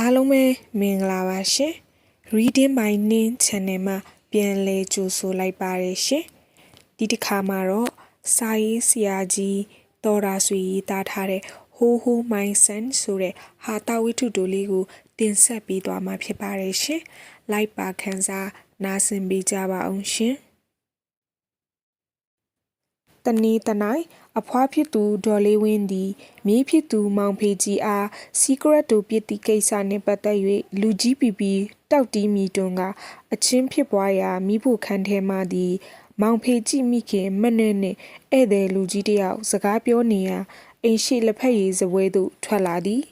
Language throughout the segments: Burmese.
အားလုံးပဲမင်္ဂလာပါရှင် Reading by Nin Channel မှာပြန်လည်ကြိုဆိုလိုက်ပါတယ်ရှင်ဒီတစ်ခါမှာတော့စာရေးဆရာကြီးတော်ရာဆွေရေးသားထားတဲ့ Ho Ho My Son ဆိုတဲ့ဟာတာဝိထုတိုလေးကိုတင်ဆက်ပေးသွားမှာဖြစ်ပါတယ်ရှင်လိုက်ပါခန်းစားနားဆင်ပေးကြပါအောင်ရှင်တနေ့တနိုင်အဖွားဖြစ်သူဒေါ်လေးဝင်းသည်မြေးဖြစ်သူမောင်ဖေကြီးအား secret တို့ပြစ်တိကိစ္စနှင့်ပတ်သက်၍လူကြီးပီပီတောက်တီးမိတွန်းကအချင်းဖြစ်ပွားရာမိဖို့ခန်းထဲမှသည်မောင်ဖေကြီးမိခင်မနှဲ့နှင့်ဧည့်သည်လူကြီးတယောက်စကားပြောနေရာအိမ်ရှိလက်ဖက်ရည်စပွဲသို့ထွက်လာသည်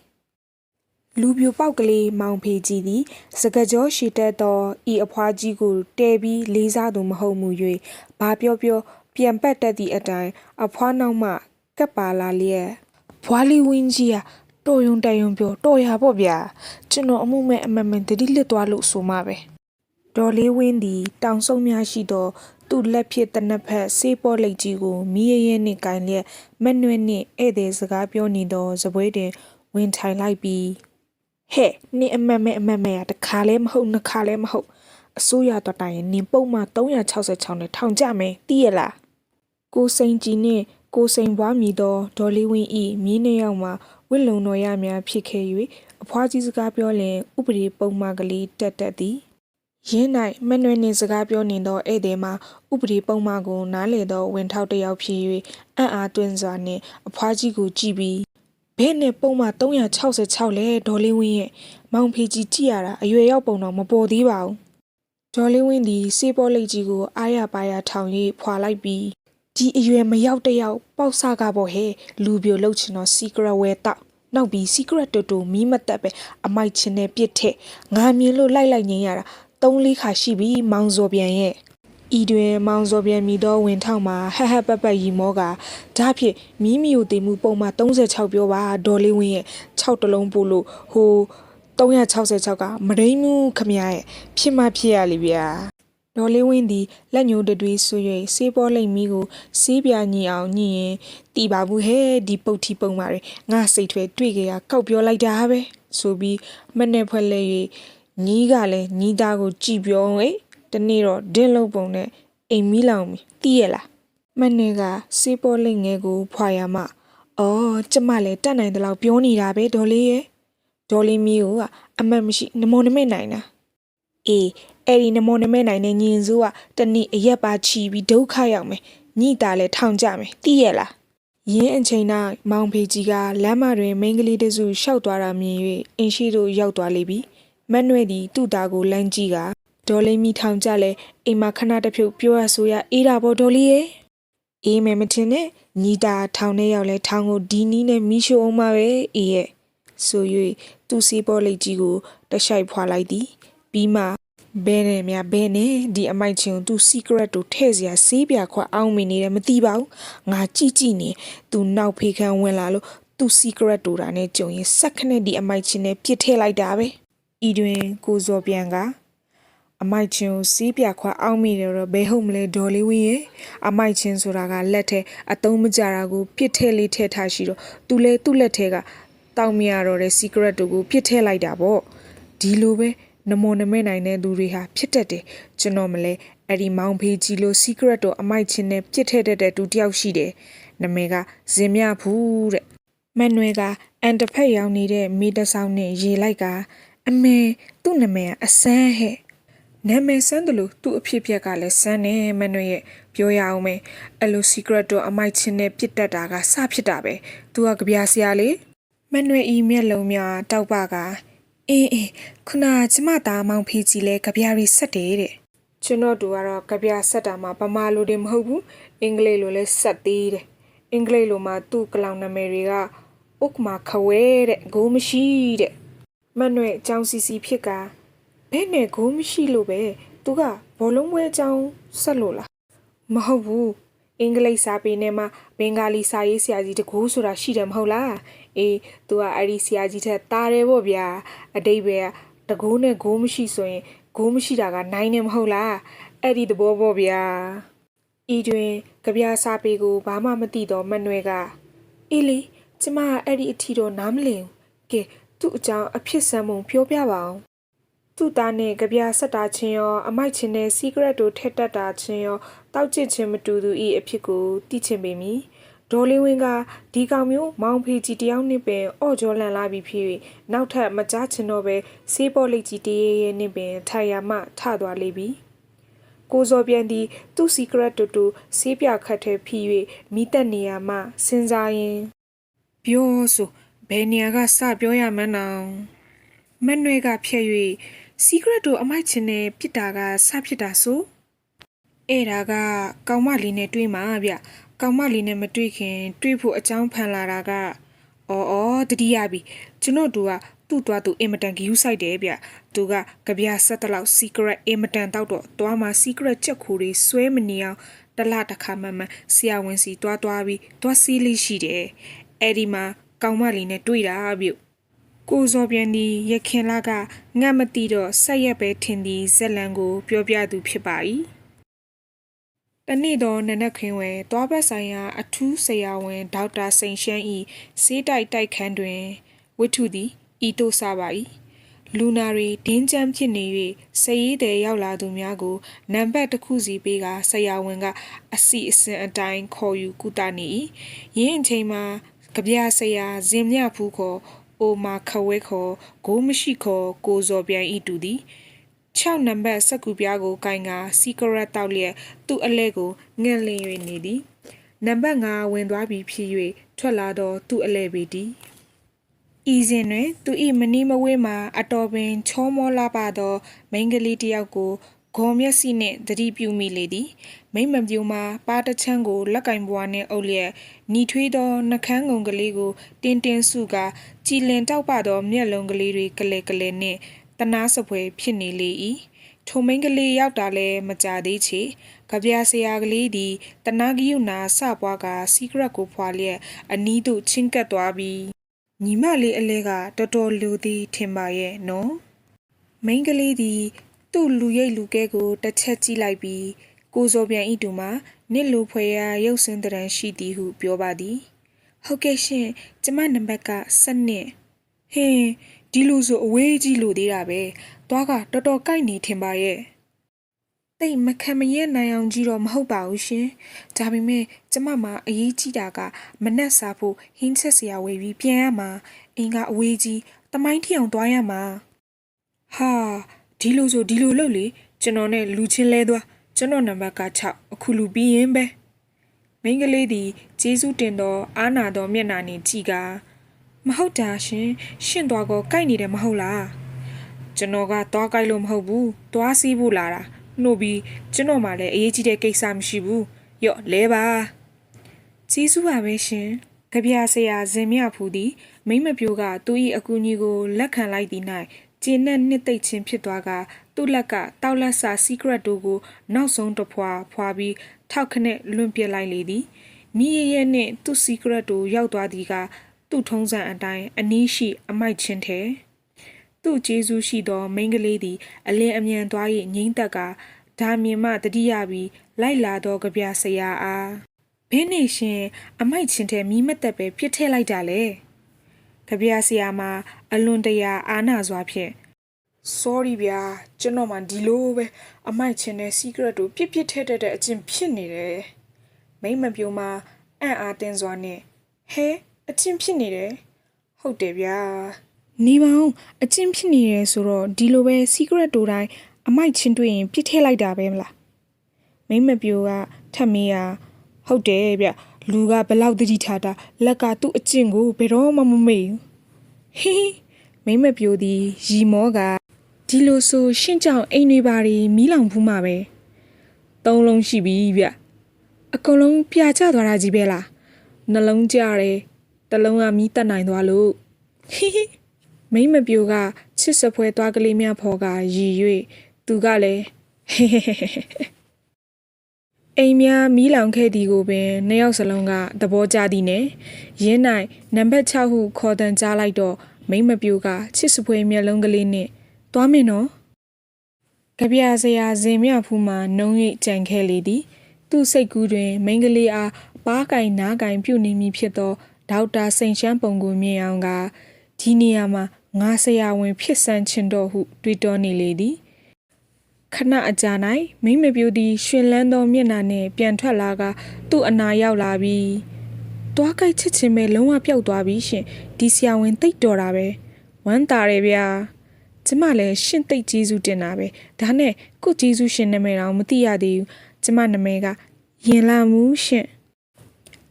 လူပြိုပေါက်ကလေးမောင်ဖေကြီးသည်စကကြောရှိတတ်သောဤအဖွားကြီးကိုတဲပြီးလေးစားသူမဟုတ်မူ၍ဘာပြောပြန်ပတ်တတ်သည့်အတိုင်းအဖွားနောက်မှကပ်ပါလာလျက်ဘွားလေးဝင်းကြီးကတော်ယုံတယုံပြောတော်ရပေါ့ဗျာကျွန်တော်အမှုမဲ့အမှန်မှန်တတိလစ်သွားလို့ဆိုမှပဲဒေါ်လေးဝင်းသည်တောင်ဆုံများရှိသောသူ့လက်ဖြစ်တနက်ဖက်ဆေးပေါ်လိတ်ကြီးကိုမီးရဲနှင့်ကင်လျက်မနှွဲ့နှင့်ဧည့်သည်စကားပြောနေသောစပွဲတွင်ဝင်ထိုင်လိုက်ပြီးဟဲ့နင်အမှန်မဲ့တခါလဲမဟုတ်နှစ်ခါလဲမဟုတ်အစိုးရတော်တိုင်နင်ပုံမှ366နဲ့ထောင်ကြမယ်သိရလားကိုစိန်ကြီးနှင့်ကိုစိန်ဘွားမီသောဒေါ်လေးဝင်း၏မြင်းနှစ်ယောက်မှဝစ်လုံတော်ရများဖြစ်ခဲ့၍အဖွားကြီးစကားပြောလျင်ဥပဒေပုံမှန်ကလေးတက်သည်ရင်း၌မနှွေနှင့်စကားပြောနေသောဧည့်သည်မှာဥပဒေပုံမှန်ကိုနားလေသောဝင်ထောက်တစ်ယောက်ဖြစ်၍အံ့အားသွင်းစွာနှင့်အဖွားကြီးကိုကြည့်ပြီးဘယ်နဲ့ပုံမှန်366လဲဒေါ်လေးဝင်းရဲ့မောင်ဖေကြီးကြည့်ရတာအရွယ်ရောက်ပုံတော့မပေါ်သေးပါဘူးဒေါ်လေးဝင်းသည်စေးပေါ်လိတ်ကြီးကိုအားရပါရထောင်၍ဖွာလိုက်ပြီးဒီအရွယ်မရောက်တယောက်ပေါက်ဆကားပေါ့ဟဲ့လူပြိုလှုပ်ချင်တော့ secret ဝဲတောက်နောက်ပြီး secret တူမီးမတက်ပဲအမိုက်ချင်းနဲ့ပြစ်ထက်ငါမြင်လို့လိုက်ငင်းရတာ3-4ခါရှိပြီမောင်စော်ပြန်ရဲ့ဤတွင်မောင်စော်ပြန်မိသောဝင်ထောက်မှာဟဟပရီမောကဒါဖြစ်မီးမီကိုတည်မှုပုံမှ36ပြောပါဒေါ်လေးဝင်းရဲ့6တလုံးပို့လို့ဟို366ကမရင်းမှုခမရရဲ့ဖြစ်မှဖြစ်ရလိဗျာဒေါ်လေးဝင်းသည်လက်ညှိုးတွေးဆွ၍ဆေးပေါ်လိမ့်မီကိုဆေးပြညီအောင်ညှိရင်တီပါဘူးဟဲ့ဒီပုတ်ထီပုံပါရငါစိတ်ထွဲတွေ့ကြရကောက်ပြောလိုက်တာပဲဆိုပြီးမနဲ့ဖွဲ့လဲ၍ညီးကလည်းညီးသားကိုကြည်ပြောတနေ့တော့ဒင်းလုံးပုံနဲ့အိမ်မီးလောင်ပြီတီးရလားမနဲ့ကဆေးပေါ်လိမ့်ငယ်ကိုဖွာရမှအော်ကျမလည်းတတ်နိုင်တယ်လို့ပြောနေတာပဲဒေါ်လေးရဲ့ဒေါ်လေးမီးကိုအမတ်မရှိနမောနမိတ်နိုင်တာအေးအဲ့ဒီနမောနမဲနိုင်တဲ့ညင်စိုးကတနေ့အရက်ပါချီပြီးဒုက္ခရောက်မယ်ညိတာလဲထောင်ကြမယ်သိရလားရင်းအချိန်၌မောင်ဖေကြီးကလမ်းမတွင်မိန်းကလေးတစုရှောက်သွားတာမြင်၍အင်းရှိတို့ရောက်သွားလိမ့်ပြီမနှွဲ့သည်သူ့သားကိုလမ်းကြည့်ကဒေါ်လေးမိထောင်ကြလဲအိမ်မှာခဏတစ်ဖြုတ်ပြောရဆိုရအေးတာပေါ့ဒေါ်လေးရဲ့အေးမယ်မထင်နဲ့ညီတာထောင်ထဲရောက်လဲထောင်ကိုဒီနီးနဲ့မီးရှို့အောင်ပါပဲအေးရဲ့ဆို၍သူ့စီးပေါ်လိတ်ကြီးကိုတရှိုက်ဖွာလိုက်သည်ပြီးမှဘဲနဲ့ဒီအမိုက်ချင်းသူ secret တို့ထဲ့စရာဆေးပြခွက်အောင်မနေတယ်မသိပါဘူးငါကြည့်နေသူနောက်ဖေးခန်းဝင်လာလို့သူ secret တို့တာနဲ့ကြုံရင်စက်ခနဲ့ဒီအမိုက်ချင်းနဲ့ပြစ်ထည့်လိုက်တာပဲဤတွင်ကိုစော်ပြန်ကအမိုက်ချင်းကိုဆေးပြခွက်အောင်မိတယ်တော့ဘယ်ဟုတ်မလဲဒေါ်လေးဝင်းရဲ့အမိုက်ချင်းဆိုတာကလက်ထဲအသုံးမကျတာကိုပြစ်ထည့်လေးထည့်ထားရှိတော့သူလဲသူ့လက်ထဲကတောင်းမရတော့တဲ့ secret တို့ကိုပြစ်ထည့်လိုက်တာပေါ့ဒီလိုပဲနမောနမဲနိုင်တဲ့သူတွေဟာဖြစ်တတ်တယ်ကျွန်တော်မလဲအဲ့ဒီမောင်ဖေးကြီးလို့ secret တော့အမိုက်ချင်းနဲ့ပြစ်ထည့်တတ်တဲ့သူတယောက်ရှိတယ်နာမည်ကဇင်မြဘူးတဲ့မန်နွယ်ကအန်တဖက်ရောက်နေတဲ့မိတဆောင်းနဲ့ရေလိုက်ကအမေသူ့နာမည်ကအစမ်းဟဲ့နာမည်စမ်းတယ်လို့သူ့အဖြစ်ပြက်ကလည်းစမ်းတယ်မန်နွယ်ရဲ့ပြောရအောင်မယ်အဲ့လို secret တော့အမိုက်ချင်းနဲ့ပြစ်တတ်တာကစဖြစ်တာပဲသူကကြပြဆရာလေမန်နွယ်ဤမျက်လုံးများတောက်ပကအင်းခုနကျမသားမောင်ဖေးကြီးလဲကြပြရီဆက်တယ်တဲ့ကျွန်တော်တို့ကတော့ကြပြဆက်တာမှဗမာလိုတွေမဟုတ်ဘူးအင်္ဂလိပ်လိုလဲဆက်သေးတယ်အင်္ဂလိပ်လိုမှသူ့ကလောင်နာမည်တွေကဥက္မာခဝဲတဲ့ဂိုးမရှိတဲ့မနှွဲ့အကြောင်းစီစီဖြစ်ကဘဲနဲ့ဂိုးမရှိလို့ပဲသူကဘောလုံးပွဲအကြောင်းဆက်လို့လားမဟုတ်ဘူးအင်္ဂလိပ်စာပေနဲ့မှဘင်္ဂါလီစာရေးဆရာကြီးတကူဆိုတာရှိတယ်မဟုတ်လားအေးသူကအဲ့ဒီဆရာကြီးထက်တားတယ်ပေါ့ဗျာအတိတ်ပဲတကူနဲ့ဂိုးမရှိဆိုရင်ဂိုးမရှိတာကနိုင်နေမဟုတ်လားအဲ့ဒီသဘောပေါ့ဗျာဤတွင်ကြပြစာပေကိုဘာမှမသိတော့မနှွဲကအေးလေကျမအဲ့ဒီအထီတော့နားမလင်ကဲ သူ့အကြောင်းအဖြစ်ဆန်းပုံပြောပြပါအောင်သူ့သားနဲ့ကြပြဆက်တာချင်းရောအမိုက်ချင်းနဲ့စီကရက်တို့ထက်တက်တာချင်းရောတောက်ကျစ်ချင်းမတူသူ၏အဖြစ်ကိုသိချင်ပေမည်ဒေါ်လေးဝင်းကဒီကောင်မျိုးမောင်ဖေကြီးတယောက်နဲ့ပင်အော့ကြောလန်လာပြီးဖြစ်၍နောက်ထပ်မကြားချင်တော့ပဲဆေးပေါ်လိတ်ကြီးတရေရဲနဲ့ပင်ထိုင်ရမှထသွားလေပြီကိုစောပြန်သည်သူ့စီကရက်တူဆေးပြခတ်ထဲဖိ၍မိသက်နေရမှစဉ်းစားရင်ပြောဆိုဘယ်နေရာကစပြောရမန်းနောင်မနှွဲကဖြဲ့၍စီကရက်တို့အမိုက်ချင်းနဲ့ပြစ်တာကစဖြစ်တာဆိုအဲ့ဒါကကောင်မလေးနဲ့တွေ့မှာဗျကောင်မလေးနဲ့မတွေ့ခင်တွေ့ဖို့အကြောင်းဖန်လာတာကအော်တတိယပြီကျွန်တော်တို့ကသူ့သွားသူအင်မတန်ဂယူးဆိုင်တယ်ဗျသူကကြပြဆက်တလောက်စီကရက်အင်မတန်တောက်တော့သွားမှာစီကရက်ချက်ခိုးတွေဆွဲမနေအောင်တလတစ်ခါမှဆရာဝန်စီတွားပြီးတွားစီးလေးရှိတယ်အဲ့ဒီမှာကောင်မလေးနဲ့တွေ့တာဗျကိုစောပြန်ဒီရခင်လာကငတ်မတိတော့ဆက်ရက်ပဲထင်သည်ဇက်လန်ကိုပြောပြသူဖြစ်ပါ၏တနေ့တော့နနက်ခင်းဝဲတွားဘက်ဆိုင်ရာအထူးဆရာဝန်ဒေါက်တာစိန်ရှမ်း၏ဆေးတိုက်ခန်းတွင်ဝိထုသည်ဤသို့စပါ၏လူနာတွေဒင်းကြမ်းဖြစ်နေ၍စရေးတဲ့ရောက်လာသူများကိုနံပါတ်တစ်ခုစီပေးကဆရာဝန်ကအစီအစဉ်အတိုင်းခေါ်ယူကုသနေ၏ယင်းအချိန်မှာကြပြဆရာဇင်မြဖူးခေါ်အိုမာခဝဲခေါ်ဂိုးမရှိခေါ်ကိုစောပြန်ဤတူသည်6နံပါတ်စက်ကူပြားကိုကင်ကစီကရက်တောက်လျက်သူ့အလဲကိုငှက်လင်း၍နေသည်နံပါတ်5ဝင်သွားပြီးဖြစ်၍ထွက်လာတော့သူ့အလဲပေသည်ဤစဉ်တွင်သူ၏မနီးမဝေးမှာအတော်ပင်ချောမောလာပါသောမိန်းကလေးတစ်ယောက်ကိုဂေါ်မျက်စိနှင့်သတိပြုမိလေသည်မိမ့်မပြိုမှာပါတချမ်းကိုလက်ကင်ပွားနှင့်အုပ်လျက်ညီထွေးသောနှကန်းငုံကလေးကိုတင်းစုကကြည်လင်တောက်ပသောမျက်လုံးကလေးတွေကလဲနှင့်တနာစပွဲဖြစ်နေလေ၏ထိုမိန်းကလေးရောက်တာလည်းမကြသေးချေကြပြဆရာကလေးသည်တနာဂိယုနာစပွားကစီကရက်ကိုဖွာလျက်အနီးသို့ချင်းကပ်သွားပြီးညီမလေးအလဲကတော်တော်လူသည်ထင်ပါရဲ့နော်မိန်းကလေးသည်သူ့လူရိတ်လူကဲကိုတစ်ချက်ကြည့်လိုက်ပြီးကိုစောပြန်ဤတူမှာနစ်လူဖွယ်ရာရုပ်စင်းတရံရှိသည်ဟုပြောပါသည်ဟုတ်ကဲ့ရှင်ကျမနံပါတ်က7နှစ်ဟင်းဒီလိုဆိုအဝေးကြီးလို့သေးတာပဲသွားကတော်တော်ကိုက်နေထင်ပါရဲ့တိတ်မခံမရဲနိုင်အောင်ကြီးတော့မဟုတ်ပါဘူးရှင်ဒါပေမဲ့ကျမမှာအရေးကြီးတာကမနှက်စားဖို့ဟင်းချက်စရာဝယ်ပြီးပြန်ရမှာအင်ကအဝေးကြီးတမိုင်းထီအောင်သွားရမှာဟာဒီလိုဆိုဒီလိုလုပ်လေကျွန်တော်နဲ့လူချင်းလဲသွားကျွန်တော်နံပါတ်က6အခုလူပြီးရင်ပဲမိန်းကလေးသည်ကျေးဇူးတင်သောအာနာသောမျက်နှာနှင့်ကြည့်ကမဟုတ်တာရှင်ရှင့်သွားကောကိုက်နေတယ်မဟုတ်လားကျွန်တော်ကသွားကိုက်လို့မဟုတ်ဘူးသွားစီးဖို့လာတာနှုတ်ပြီးကျွန်တော်မှလည်းအရေးကြီးတဲ့ကိစ္စမရှိဘူးရော့လဲပါကျေးဇူးပါပဲရှင်ကြပြဆရာဇင်မြဖူးသည်မိမပြိုးကသူ၏အကူအညီကိုလက်ခံလိုက်သည်၌ကျင်းနဲ့နှစ်သိမ့်ချင်းဖြစ်သွားကသူ့လက်ကတောက်လက်စာစီကရက်တို့ကိုနောက်ဆုံးတစ်ဖွာပြီးထောက်ခနဲ့လွန့်ပစ်လိုက်လေသည်မိရဲနှင့်သူ့စီကရက်တို့ရောက်သွားသည်ကသူ့ထုံးစံအတိုင်းအနီးရှိအမိုက်ချင်းထဲသူ့ကျေးဇူးရှိသောမိန်းကလေးသည်အလင်းအမြန်သွား၍ငိမ့်သက်ကဒါမြင်မှတတိယပြီးလိုက်လာသောကြပြဆရာအားဘင်းနေရှင်အမိုက်ချင်းထဲမီးမသက်ပဲပြစ်ထည့်လိုက်တာလေကြပြဆရာမှာအလွန်တရာအာနာစွာဖြင့် sorry ဗျာကျွန်တော်မှဒီလိုပဲအမိုက်ချင်းနဲ့ secret တို့ပြစ်ထည့်တဲ့အကျင့်ဖြစ်နေတယ်မိမပြိုမှာအံ့အားတင်းစွာနဲ့ဟဲအကျင့်ဖြစ်နေတယ်ဟုတ်တယ်ဗျာနေပါဦးအကျင့်ဖြစ်နေတယ်ဆိုတော့ဒီလိုပဲ secret တို့တိုင်းအမိုက်ချင်းတွေ့ရင်ပြစ်ထည့်လိုက်တာပဲမလားမိမပြိုကထပ်မေးရဟုတ်တယ်ဗျလူကဘလောက်တတိထားတာလက်ကသူ့အကျင့်ကိုဘယ်တော့မှမမေ့ဘူးဟိမိမပြိုသည်ရီမောကဒီလိုဆိုရှင့်ကြောင့်အိမ်တွေပါတွေမီးလောင်ဖူးမှာပဲ3လုံးရှိပြီဗျအကုန်လုံးပြာကျသွားတာကြီးပဲလားနှလုံးကျတယ်တစ်လုံးကမီးတက်နိုင်သွားလို့မိမပြိုကချစ်စပွဲသွားကလေးများဖော်ကရီ၍သူကလည်းအိမ်များမီးလောင်ခဲ့သည်ကိုပင်နှစ်ယောက်စလုံးကသဘောကျသည်နဲ့ရင်း၌နံပါတ်6ဟုခေါ်တန်ကြားလိုက်တော့မိမပြိုကချစ်စပွဲမျက်လုံးကလေးနှင့်သွားမင်းနော်ကြပြဆရာဇင်မြဖူးမှနှုံး၍ကြံခဲ့လေသည်သူ့စိတ်ကူးတွင်မိန်းကလေးအားပါးကင်နားကင်ပြုတ်နေမည်ဖြစ်သောဒေါက်တာစိန်ရှမ်းပုံကိုမြင်အောင်ကဒီနေရာမှာ ငါဆရာဝန်ဖြစ်ဆန်းချင်တော့ဟုတွေးတောနေလေသည်ခဏအကြာ၌မိမပြိုသည်ရှင်လန်းသောမျက်နှာနှင့်ပြန်ထွက်လာကသူ့အနာရောက်လာပြီးတွားကြိုက်ချစ်ချင်းပဲလုံးဝပျောက်သွားပြီရှင်ဒီဆရာဝန်သိပ်တော်တာပဲဝမ်းသာတယ်ဗျာကျမလည်းရှင့်သိပ်ကျေးဇူးတင်တာပဲဒါနဲ့ကိုကျေးဇူးရှင်နာမည်တော့မသိရသေးဘူးကျမနာမည်ကရင်လာမှုရှင်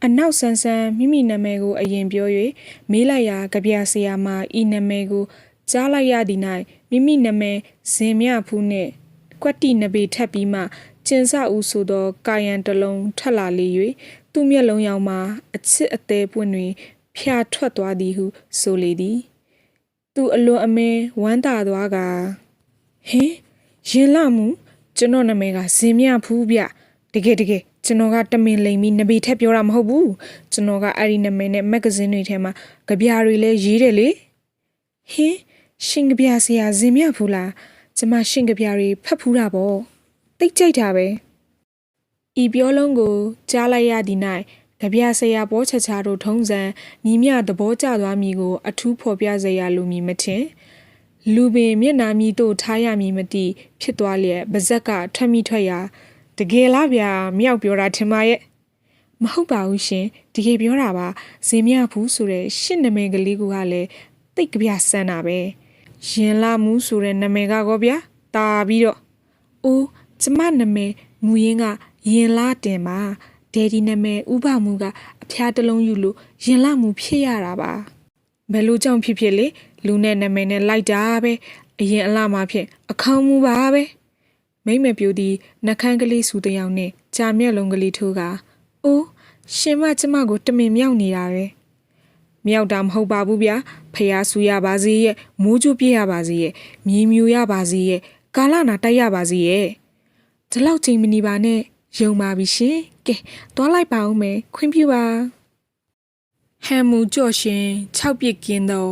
အနောက်ဆန်းဆန်းမိမိနာမည်ကိုအရင်ပြော၍မေးလိုက်ရာကြပြဆရာမဤနာမည်ကိုကြားလိုက်ရသည်၌မိမိနာမည်ဇင်မြဖူးနှင့်ကွက်တိနဘေထပ်ပြီးမှကျင်စဦးဆိုသောကာယံတလုံးထက်လာလေ၍သူ့မျက်လုံးရောင်မှာအချစ်အသေးပွင့်တွင်ဖျားထွက်သွားသည်ဟုဆိုလေသည်သူအလွန်အမင်းဝမ်းသာသွားကဟင်ရင်လာမှုကျွန်တော်နာမည်ကဇင်မြဖူးဗျတကယ်ကျွန်တော်ကတမင်လိမ်ပြီးနဘေထက်ပြောတာမဟုတ်ဘူးကျွန်တော်ကအဲ့ဒီနာမည်နဲ့မဂ္ဂဇင်းတွေထဲမှာကြပြတွေလည်းရေးတယ်လေဟင်ရှင်ကြပြဆရာဇင်မြဖူးလားကျမရှင်ကြပြတွေဖတ်ဖူးတာပေါ့တိတ်ကြိုက်တာပဲဤပြောလုံးကိုကြားလိုက်ရသည်၌ကြပြဆရာပေါ်ချချတို့ထုံးစံညီမြသဘောကျသွားမည်ကိုအထူးဖော်ပြစေရလိုမည်မထင်လူပင်မျက်နာမည်တို့ထားရမည်မသိဖြစ်သွားလျက်ပါဇက်ကထွက်မိထွက်ရာတကယ်လားဗျာမြောက်ပြောတာထင်ပါရဲ့မဟုတ်ပါဘူးရှင်တကယ်ပြောတာပါဇင်မြဘူးဆိုတဲ့ရှင့်နာမည်ကလေးကလည်းတိတ်ကြပြဆန်းတာပဲရင်လာမှုဆိုတဲ့နာမည်ကောဗျာတာပြီးတော့အိုးကျမနာမည်မူရင်းကရင်လာတင်ပါဒယ်ဒီနာမည်ဥပမှုကအဖျားတစ်လုံးယူလို့ရင်လာမှုဖြစ်ရတာပါဘယ်လိုကြောင့်ဖြစ်လေလူနဲ့နာမည်နဲ့လိုက်တာပဲအရင်အလားမှဖြစ်အခေါင်းမူပါပဲမိမပြိုသည်နှခမ်းကလေးစုတယောက်နဲ့ကြာမျက်လုံးကလေးထိုးကအိုးရှင်မကျမကိုတမင်မြောက်နေတာပဲမြောက်တာမဟုတ်ပါဘူးဗျာဖျားဆူရပါစေရဲ့မိုးချိုးပြရပါစေရဲ့မြေမြူရပါစေရဲ့ကာလနာတိုက်ရပါစေရဲ့ဒီလောက်ချိန်မနေပါနဲ့ယုံပါပြီရှင်ကဲသွားလိုက်ပါဦးမယ်ခွင့်ပြုပါဟမ်မူကြော့ရှင်6ပြစ်ကင်းသော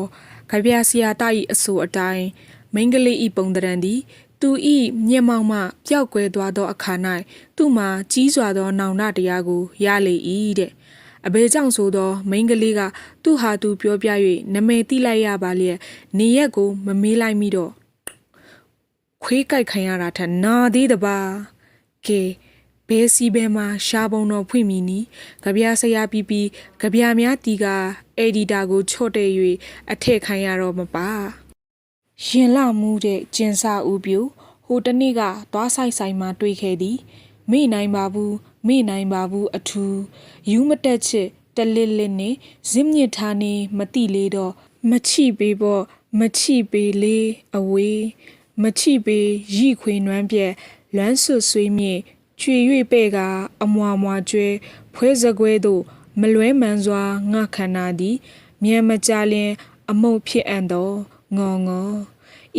ကြပြဆရာတာ၏အဆိုအတိုင်းမိန်းကလေးဤပုံတရံသည်သူဤမျက်မှောက်မှပျောက်ကွယ်သွားသောအခါ၌သူ့မှာကြီးစွာသောနောင်တတရားကိုရလေ၏တဲ့အဘဲကြောင့်ဆိုသောမိန်းကလေးကသူ့ဟာသူပြောပြ၍နမဲတိလိုက်ရပါလျက်နေရက်ကိုမမေးလိုက်မိတော့ခွေးကြိုက်ခံရတာထနာသေးတပါကဲဘဲစီဘဲမှာရှားပုံတော်ဖွင့်မိနီကြပြဆရာပီပီကြပြများတီကအက်ဒီတာကိုချော့တဲ့၍အထက်ခံရတော့မပါရင်လမှုတဲ့ကျင်စာဦးပြိုဟိုတနေ့ကသွားဆိုင်မှာတွေ့ခဲ့သည်မေ့နိုင်ပါဘူးအထူးယူမတက်ချစ်တလစ်လစ်နဲ့ဇင်းမြစ်ထားနေမတိလေတော့မချိပေးပေါ့မချိပေးလေအဝေးမချိပေးရိခွေနွမ်းပြက်လွမ်းဆွဆွေးမြင့်ချွေ၍ပဲ့ကအမွာမွာကျွဲဖွဲစကွဲတို့မလွဲမှန်စွာငှခန္ဓာသည်မြန်မကြလင်အမုတ်ဖြစ်အံ့သောငေါ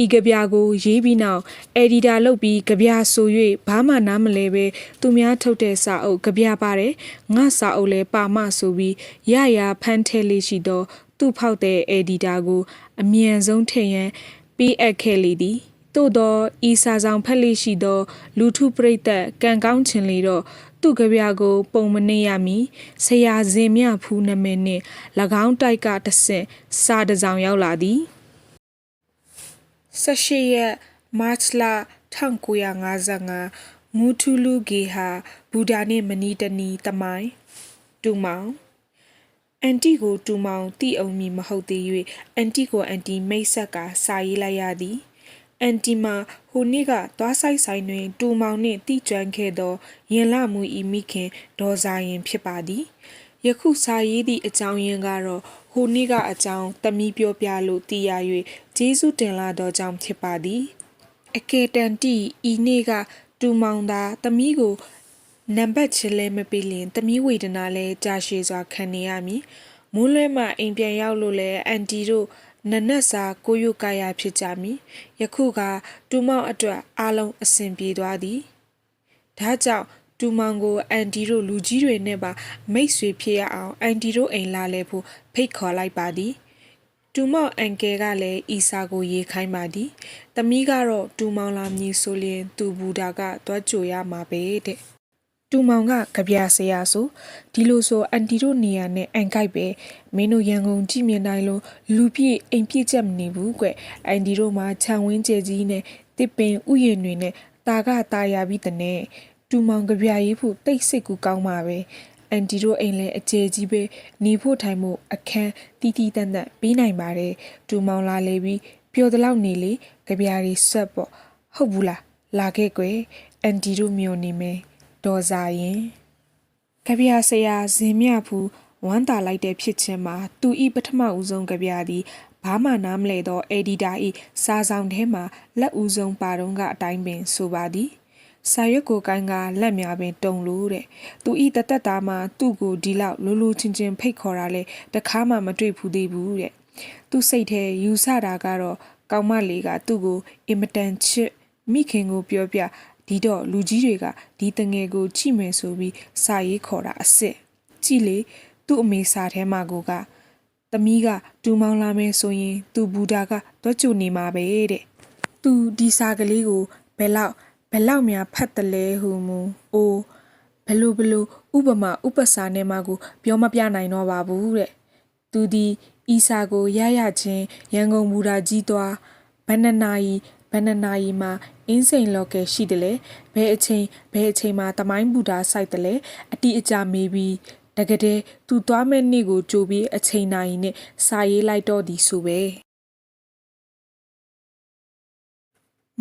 ဤကြပြကိုရေးပြီးနောက်အက်ဒီတာလုပ်ပြီးကြပြဆို၍ဘာမှနားမလဲပဲသူများထုတ်တဲ့စာအုပ်ကြပြပါတယ်ငါစာအုပ်လဲပါမဆိုပြီးရဖန်းထဲလေးရှိသောသူ့ဖောက်တဲ့အက်ဒီတာကိုအမြန်ဆုံးထည့်ရန်ပေးအပ်ခဲ့လေသည်သို့သောဤစာဆောင်ဖက်လေးရှိသောလူထုပရိသတ်ကံကောင်းချင်လေတော့သူ့ကြပြကိုပုံမနေရမီဆရာဇင်မြဖူးနာမည်နှင့်၎င်းတိုက်ကတဆင့်စာတစ်စောင်ရောက်လာသည်18ရက်မတ်လ1955မူထူလူဂေဟာဘူဒါနှင့်မနီတနီတမိုင်တူမောင်အန်တီကိုတူမောင်တိအောင်မီမဟုတ်သေး၍အန်တီကိုအန်တီမိတ်ဆက်ကစာရေးလိုက်ရသည်အန်တီမှာဟိုနေ့ကသွားဆိုင်တွင်တူမောင်နှင့်တိကျွမ်းခဲ့သောရင်လမှုဤမိခင်ဒေါ်စာရင်ဖြစ်ပါသည်ယခုစာရေးသည့်အကြောင်းရင်းကတော့ဟိုနေ့ကအကြောင်းသမီးပြောပြလို့သိရ၍ကျေးဇူးတင်လာသောကြောင့်ဖြစ်ပါသည်အကယ်တန်တီဤနေ့ကတူမောင်သာသမီးကိုနံပါတ်ချလဲမပေးလင်သမီးဝေဒနာလဲကြာရှည်စွာခံနေရမည်မိုးလွဲမှအိမ်ပြန်ရောက်လို့လဲအန်တီတို့နနက်စာကိုရုကာယဖြစ်ကြမည်ယခုကတူမောင်အတွက်အားလုံးအဆင်ပြေသွားသည်ဒါကြောင့်တူမောင်ကိုအန်တီတို့လူကြီးတွေနဲ့ပါမိတ်ဆွေဖြစ်ရအောင်အန်တီတို့အိမ်လာလဲဖို့ဖိတ်ခေါ်လိုက်ပါသည်တူမောင်အန်ကယ်ကလည်းဤစာကိုရေးခိုင်းပါသည်သမီးကတော့တူမောင်လာမည်ဆိုလျင်သူဘူတာကတွားကြိုရမှာပဲတဲ့တူ တူမောင်ကကြပြဆရာဆိုဒီလိုဆိုအန်တီတို့နေရာနဲ့အန်ကိုက်ပဲမင်းတို့ရန်ကုန်ကြည့်မြင်တိုင်းလို့လူပြည့်အိမ်ပြည့်ချက်မနေဘူးကွအန်တီတို့မှာခြံဝင်းကျဲကြီးနဲ့တစ်ပင်ဥယျာဉ်တွေနဲ့တာကတာယာပြီးတဲ့နဲ့တူမောင်ကြပြရေးဖို့တိတ်စိတ်ကူကောင်းပါပဲအန်တီတို့အိမ်လဲအကျဲကြီးပဲနေဖို့ထိုင်ဖို့အခန်းတီးတီးတန်းတန်းပြီးနိုင်ပါတယ်တူမောင်လာလေပြီးပျော်တလောက်နေလေကြပြရီဆက်ပေါ့ဟုတ်ဘူးလားလာခဲ့ကွယ်အန်တီတို့မျိုးနေမယ်ဒေါ်စာရင်ကြပြဆရာဇင်မြဖူးဝမ်းတာလိုက်တဲ့ဖြစ်ချင်းမှာသူဤပထမဦးဆုံးကြပြသည်ဘာမှနားမလဲသောအေဒီတာဤစာဆောင်ထဲမှာလက်ဦးဆုံးပါတော့ကအတိုင်းပင်ဆိုပါသည်စာရွက်ကိုကိုင်းကလက်များပင်တုံလို့တဲ့သူဤတသက်သားမှာသူ့ကိုဒီလောက်လိုလိုချင်းချင်းဖိတ်ခေါ်တာလဲတခါမှမတွေ့ဘူးသေးဘူးတဲ့သူစိတ်ထဲယူဆတာကတော့ကောင်းမလေးကသူ့ကိုအင်မတန်ချစ်မိခင်ကိုပြောပြဒီတော့လူကြီးတွေကဒီတငယ်ကိုချိမယ်ဆိုပြီးစာရေးခေါ်တာအစ်စ်ကြည့်လေသူ့အမေစာထဲမှာကိုကသမီးကတူမောင်းလာမယ်ဆိုရင်သူဘူတာကတော့ကြုံနေမှာပဲတဲ့သူဒီစာကလေးကိုဘယ်လောက်များဖတ်တယ်လဲဟူမူအိုးဘလို့ဥပမာဥပစာနဲ့မှကိုပြောမပြနိုင်တော့ပါဘူးတဲ့သူဒီဤစာကိုရချင်းရန်ကုန်ဘူတာကြီးသွားဘဏ္ဍနာယီမှာအင်းစိန်လော်ကယ်ရှိတယ်လေဘယ်အချိန်မှာတမိုင်းဘူတာစိုက်တယ်လေအတိအကျမေးပြီးတကယ်တည်းသူသွားမဲ့နေ့ကိုကြိုပြီးအချိန်နိုင်နဲ့စာရေးလိုက်တော့သည်ဆိုပဲ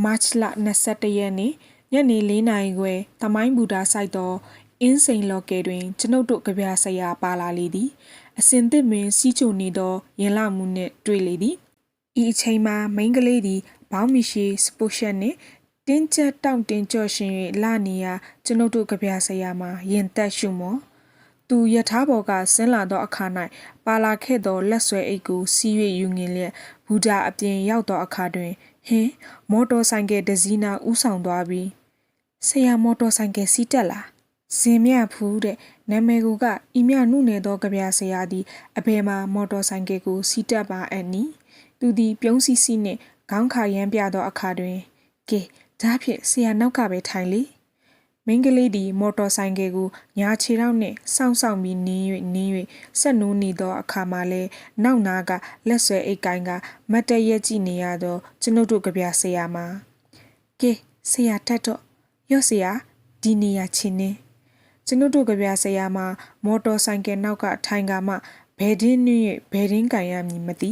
မတ်လ21ရက်နေ့ညနေ4နာရီခွဲတမိုင်းဘူတာစိုက်တော့အင်းစိန်လော်ကယ်တွင်ကျွန်ုပ်တို့ကြပြဆရာပါလာလေသည်အစင်သစ်ပင်စီးချိုနေသောရင်လမှုနှင့်တွေ့လေသည်ဤအချိန်မှာမိန်းကလေးသည်ဘောင်းမီရှိစပိုရှက်နှင့်တင်းကျပ်တောင့်တင်းကြော့ရှင်၍လာနေရာကျွန်ုပ်တို့ကြပြဆရာမှာရင်သက်ရှုမောသူယထာဘော်ကဆင်းလာသောအခါ၌ပါလာခဲ့သောလက်ဆွဲအိတ်ကိုစီး၍ယူငင်လျက်ဘူတာအပြင်ရောက်သောအခါတွင်ဟင်းမော်တော်ဆိုင်ကယ်ဒဇီနာဥဆောင်သွားပြီးဆရာမော်တော်ဆိုင်ကယ်စီးတက်လာဇင်မြဖူးတဲ့နာမည်ကဤမြနုနယ်သောကြပြဆရာသည်အဘယ်မှာမော်တော်ဆိုင်ကယ်ကိုစီးတက်ပါအန်နီသူသည်ပြုံးစီစီနှင့်ခေါင်းခါရမ်းပြသောအခါတွင်ကဲဒါဖြင့်ဆရာနောက်ကပဲထိုင်လေမိန်းကလေးသည်မော်တော်ဆိုင်ကယ်ကိုညာခြေထောက်နှင့်စောင့်ပြီးနင်း၍ဆက်နိုးနေသောအခါမှာလဲနောက်နာကလက်ဆွဲအိတ်ကိုင်းကမတ်တရက်ကြည့်နေရသောကျွန်ုပ်တို့ကြပြဆရာမှာကဲဆရာထက်တော့ရော့ဆရာဒီနေရာချင်းနေကျွန်ုပ်တို့ကြပြဆရာမှာမော်တော်ဆိုင်ကယ်နောက်ကထိုင်ကမှဘယ်တင်းနှင့်ဘယ်တင်းကန်ရမည်မသိ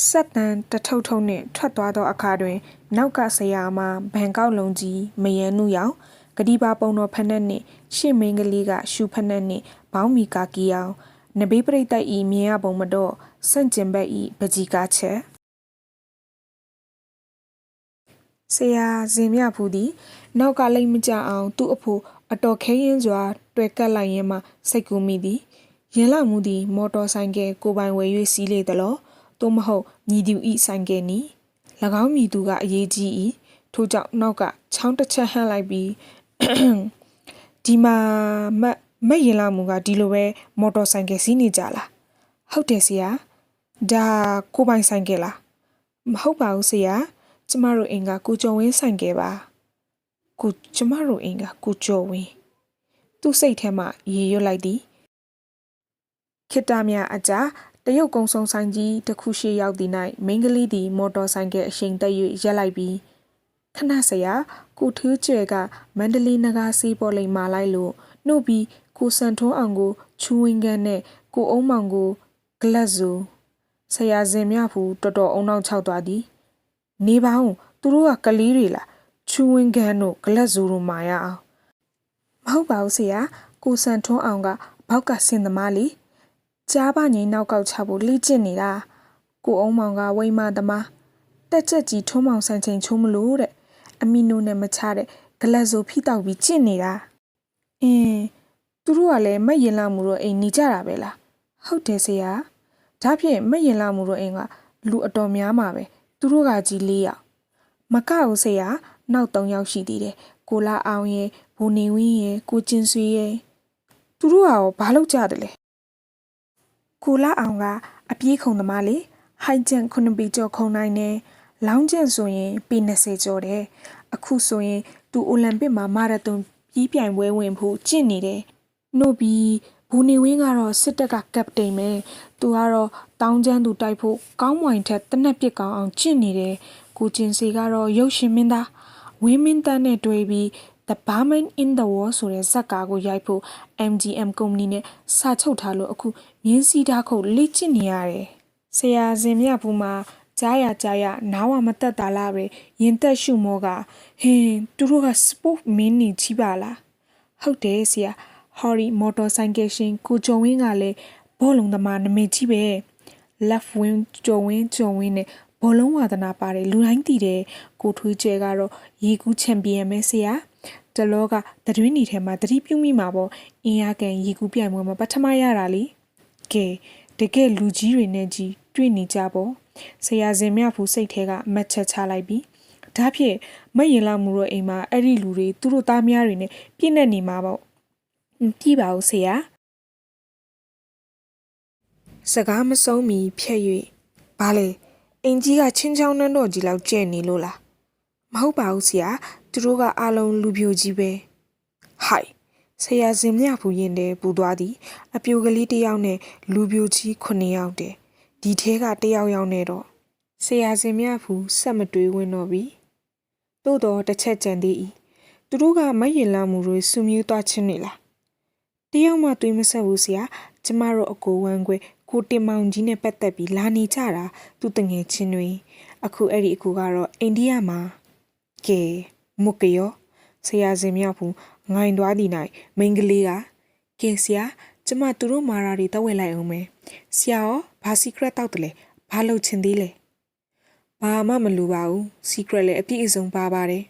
ဆက်တန်တထုပ်နှင့်ထွက်သွားသောအခါတွင်နောက်ကဆရာမှာဘန်ကောက်လုံးကြီးမယန်းနုရောင်ဂဒီပါပုံတော်ဖက်နှက်နှင့်ရှင့်မင်းကလေးကရှူဖက်နှက်နှင့်ဘောင်းမီကာကီအောင်နဘေးပရိသတ်ဤမြင်ရပုံမတော့စန့်ကျင်ဘက်ဤပကြီးကားချက်ဆရာဇင်မြဖူးသည်နောက်ကလိမ့်မကြအောင်သူ့အဖို့အတော်ခဲရင်စွာတွေ့ကပ်လိုက်ရင်းမှစိတ်ကူးမိသည်ရင်လမှုသည်မော်တော်ဆိုင်ကယ်ကိုပိုင်ဝယ်၍စီးလေသလောသို့မဟုတ်ညီသူဤဆိုင်ကယ်နီ၎င်းမည်သူကအရေးကြီး၏ထို့ကြောင့်နောက်ကချောင်းတစ်ချက်ဟန့်လိုက်ပြီးဒီမှာမက်ရင်လာမှုကဒီလိုပဲမော်တော်ဆိုင်ကယ်စီးနေကြလားဟုတ်တယ်ဆရာဒါကိုပိုင်ဆိုင်ကယ်လားမဟုတ်ပါဘူးဆရာကျမတို့အိမ်ကကိုကျော်ဝင်းဆိုင်ကယ်ပါကျမတို့အိမ်ကကိုကျော်ဝင်းသူ့စိတ်ထဲမှာရေရွတ်လိုက်သည်ခိတ္တမြအကြတရုတ်ကုံစုံဆိုင်ကြီးတစ်ခုရှိရောက်သည့်၌မိန်းကလေးသည်မော်တော်ဆိုင်ကယ်အရှိန်တက်၍ရက်လိုက်ပြီးခဏဆရာကိုထူးကျဲကမန္တလေးနဂါစီးပေါ်လိမ်မာလိုက်လို့နှုတ်ပြီးကိုစံထွန်းအောင်ကိုချူဝင်းကန်းနဲ့ကိုအုံးမောင်ကိုဂလတ်ဇူဆရာဇင်မြဖူးတော်တော်အုံနောက်ချောက်သွားသည်နေပါဦးသူတို့ကကလေးတွေလားချူဝင်းကန်းတို့ဂလတ်ဇူတို့မာရအောင်မဟုတ်ပါဘူးဆရာကိုစံထွန်းအောင်ကဘောက်ကဆင်သမားလေးကြားပငိမ့်နောက်ကောက်ချဖို့လိကျင့်နေတာကိုအုံးမောင်ကဝိမသမားတက်ချက်ကြီးထွန်းမောင်ဆန်ချိန်ချုံးမလို့တဲ့အမီနိုနဲ့မချတဲ့ဂလက်ဆိုဖိတောက်ပြီးကျင့်နေတာသူတို့ကလည်းမက်ရင်လာမှုတော့အိမ်နေကြတာပဲလားဟုတ်တယ်ဆရာဒါဖြင့်မက်ရင်လာမှုတော့အိမ်ကလူအတော်များမှာပဲသူတို့ကကြီး4ယောက်မကဘူးဆရာနောက်3ယောက်ရှိသေးတယ်ကိုလာအောင်ရဲ့ဘိုနေဝင်းရဲ့ကိုကျင်ဆွေရဲ့သူတို့ကရောဘာလုပ်ကြတယ်လဲကိုလာအောင်ကအပြေးခုံသမားလေဟိုက်ဂျန်9ပေကျော်ခုံနိုင်တယ်လောင်းကျန်ဆိုရင်ပေ20ကျော်တယ်အခုဆိုရင်သူအိုလံပစ်မှာမာရသွန် ကြီးပြိုင်ပွဲဝင်ဖို့ကြင့်နေတယ်။နှုတ်ပြီးဘူနေဝင်းကတော့စစ်တပ်ကကပတိန်ပဲ။သူကတော့တောင်းကျမ်းသူတိုက်ဖို့ကောင်းမွန်ထက်တနက်ပစ်ကောင်းအောင်ကြင့်နေတယ်။ကိုကျင်စီကတော့ရုပ်ရှင်မင်းသားဝင်းမင်းတန်းနဲ့တွေ့ပြီး The Barman in the Wall ဆိုတဲ့ဇာတ်ကားကိုရိုက်ဖို့ MGM ကုမ္ပဏီနဲ့စာချုပ်ထားလို့အခုမြင်းစည်းထားခုတ်လေ့ကျင့်နေရတယ်။ဆရာစင်မြတ်ဘူးမှာကြားရနားဝမတက်တာလားပဲရင်သက်ရှုမောကဟင်းသူတို့ကစပို့မင်းနေကြီးပါလားဟုတ်တယ်ဆရာဟော်ရီမော်တော်ဆိုင်ကယ်ရှင်ကိုကျော်ဝင်းကလည်းဘောလုံးသမားနမိတ်ကြီးပဲ left wing ကျော်ဝင်းနဲ့ဘောလုံးဝါသနာပါတယ်လူတိုင်းသိတယ်ကိုထွေးကျဲကတော့ရေကူးချန်ပီယံပဲဆရာတလောကတတွင်းနေထဲမှာတတိပြုမိမှာပေါ့အင်းရကန်ရေကူးပြိုင်ပွဲမှာပထမရတာလေကဲတကယ်လူကြီးတွေနဲ့ကြီးတွေ့နေကြပေါ့ဆရာစင်မြဖူးစိတ်ထဲကအမတ်ချက်ချလိုက်ပြီးဒါဖြင့်မရင်လာမှုတော့အိမ်မှာအဲ့ဒီလူတွေသူတို့သားများတွေနဲ့ပြည့်နေနေမှာပေါ့ကြည့်ပါဦးဆရာစကားမဆုံးမီဖြက်၍ဘာလဲအင်ကြီးကချင်းချောင်းနှန်းတော်ကြီးလောက်ကျဲ့နေလို့လားမဟုတ်ပါဘူးဆရာသူတို့ကအားလုံးလူပြိုကြီးပဲဟိုက်ဆရာစင်မြဖူးရင်တဲ့ပူသွားသည်အပြိုကလေးတစ်ယောက်နဲ့လူပြိုကြီး9ယောက်တဲ့ဒီထဲကတစ်ယောက်နဲ့တော့ဆရာစင်မြဖူးဆက်မတွေးဝင်တော့ပြီသို့တော့တစ်ချက်ကြံသေး၏သူတို့ကမရင်လာမှုတွေစုမြူးသွားချင်းနေလားတယောက်မှတွေးမဆက်ဘူးဆရာကျမတို့အကိုဝမ်းခွဲကိုတင်မောင်ကြီးနဲ့ပတ်သက်ပြီးလာနေကြတာသူတငယ်ချင်းတွေအခုအဲ့ဒီအကူကတော့အိန္ဒိယမှာကဲမုတ်ကရောဆရာစင်မြဖူးငိုင်သွားသည်၌မိန်းကလေးကကဲဆရာကျမသူတို့မာရာတွေတော့ဝယ်လိုက်အောင်မယ်ဆရာရောဘာ secret တောက်တယ်လဲဘာလုပ်ချင်သေးလဲဘာမှမလိုပါဘူး secret လည်းအပြည့်အစုံပါပါတယ်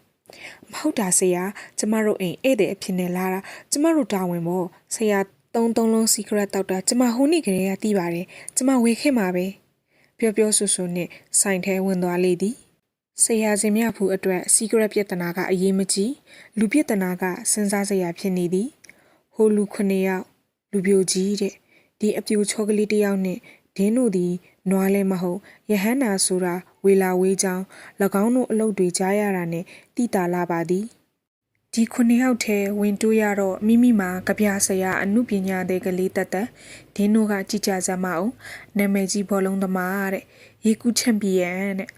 မဟုတ်တာဆရာကျမတို့အိမ်ဧည့်သည်အဖြစ်နဲ့လာတာကျမတို့တာဝန်ပေါ့ဆရာသုံးလုံး secret တောက်တာကျမဟိုနေ့ကလေးကသိပါတယ်ကျမဝေခဲ့မှာပဲပြောဆူနဲ့ဆိုင်ထဲဝင်သွားလေသည်ဆရာစင်မြဖူးအတွက် secret ပြဿနာကအရေးမကြီးလူပြဿနာကစဉ်းစားစရာဖြစ်နေသည်ဟိုလူ9ယောက်လူပြိုကြီးတဲ့ဒီအပြိုချောကလေးတစ်ယောက်နဲ့ဒင်းတို့သည်နွားလည်းမဟုတ်ယဟန္တာဆိုတာဝေလာဝေးချောင်း၎င်းတို့အလုပ်တွေကြားရတာနဲ့တိတာလာပါသည်ဒီ9ယောက်ထဲဝင်တိုးရတော့မိမိမှာကြပြဆရာအမှုပညာတဲ့ကလေးတက်ဒင်းတို့ကကြည်ကြစမ်းမအောင်နာမည်ကြီးဘောလုံးသမားတဲ့ရေကူးချန်ပီယံတဲ့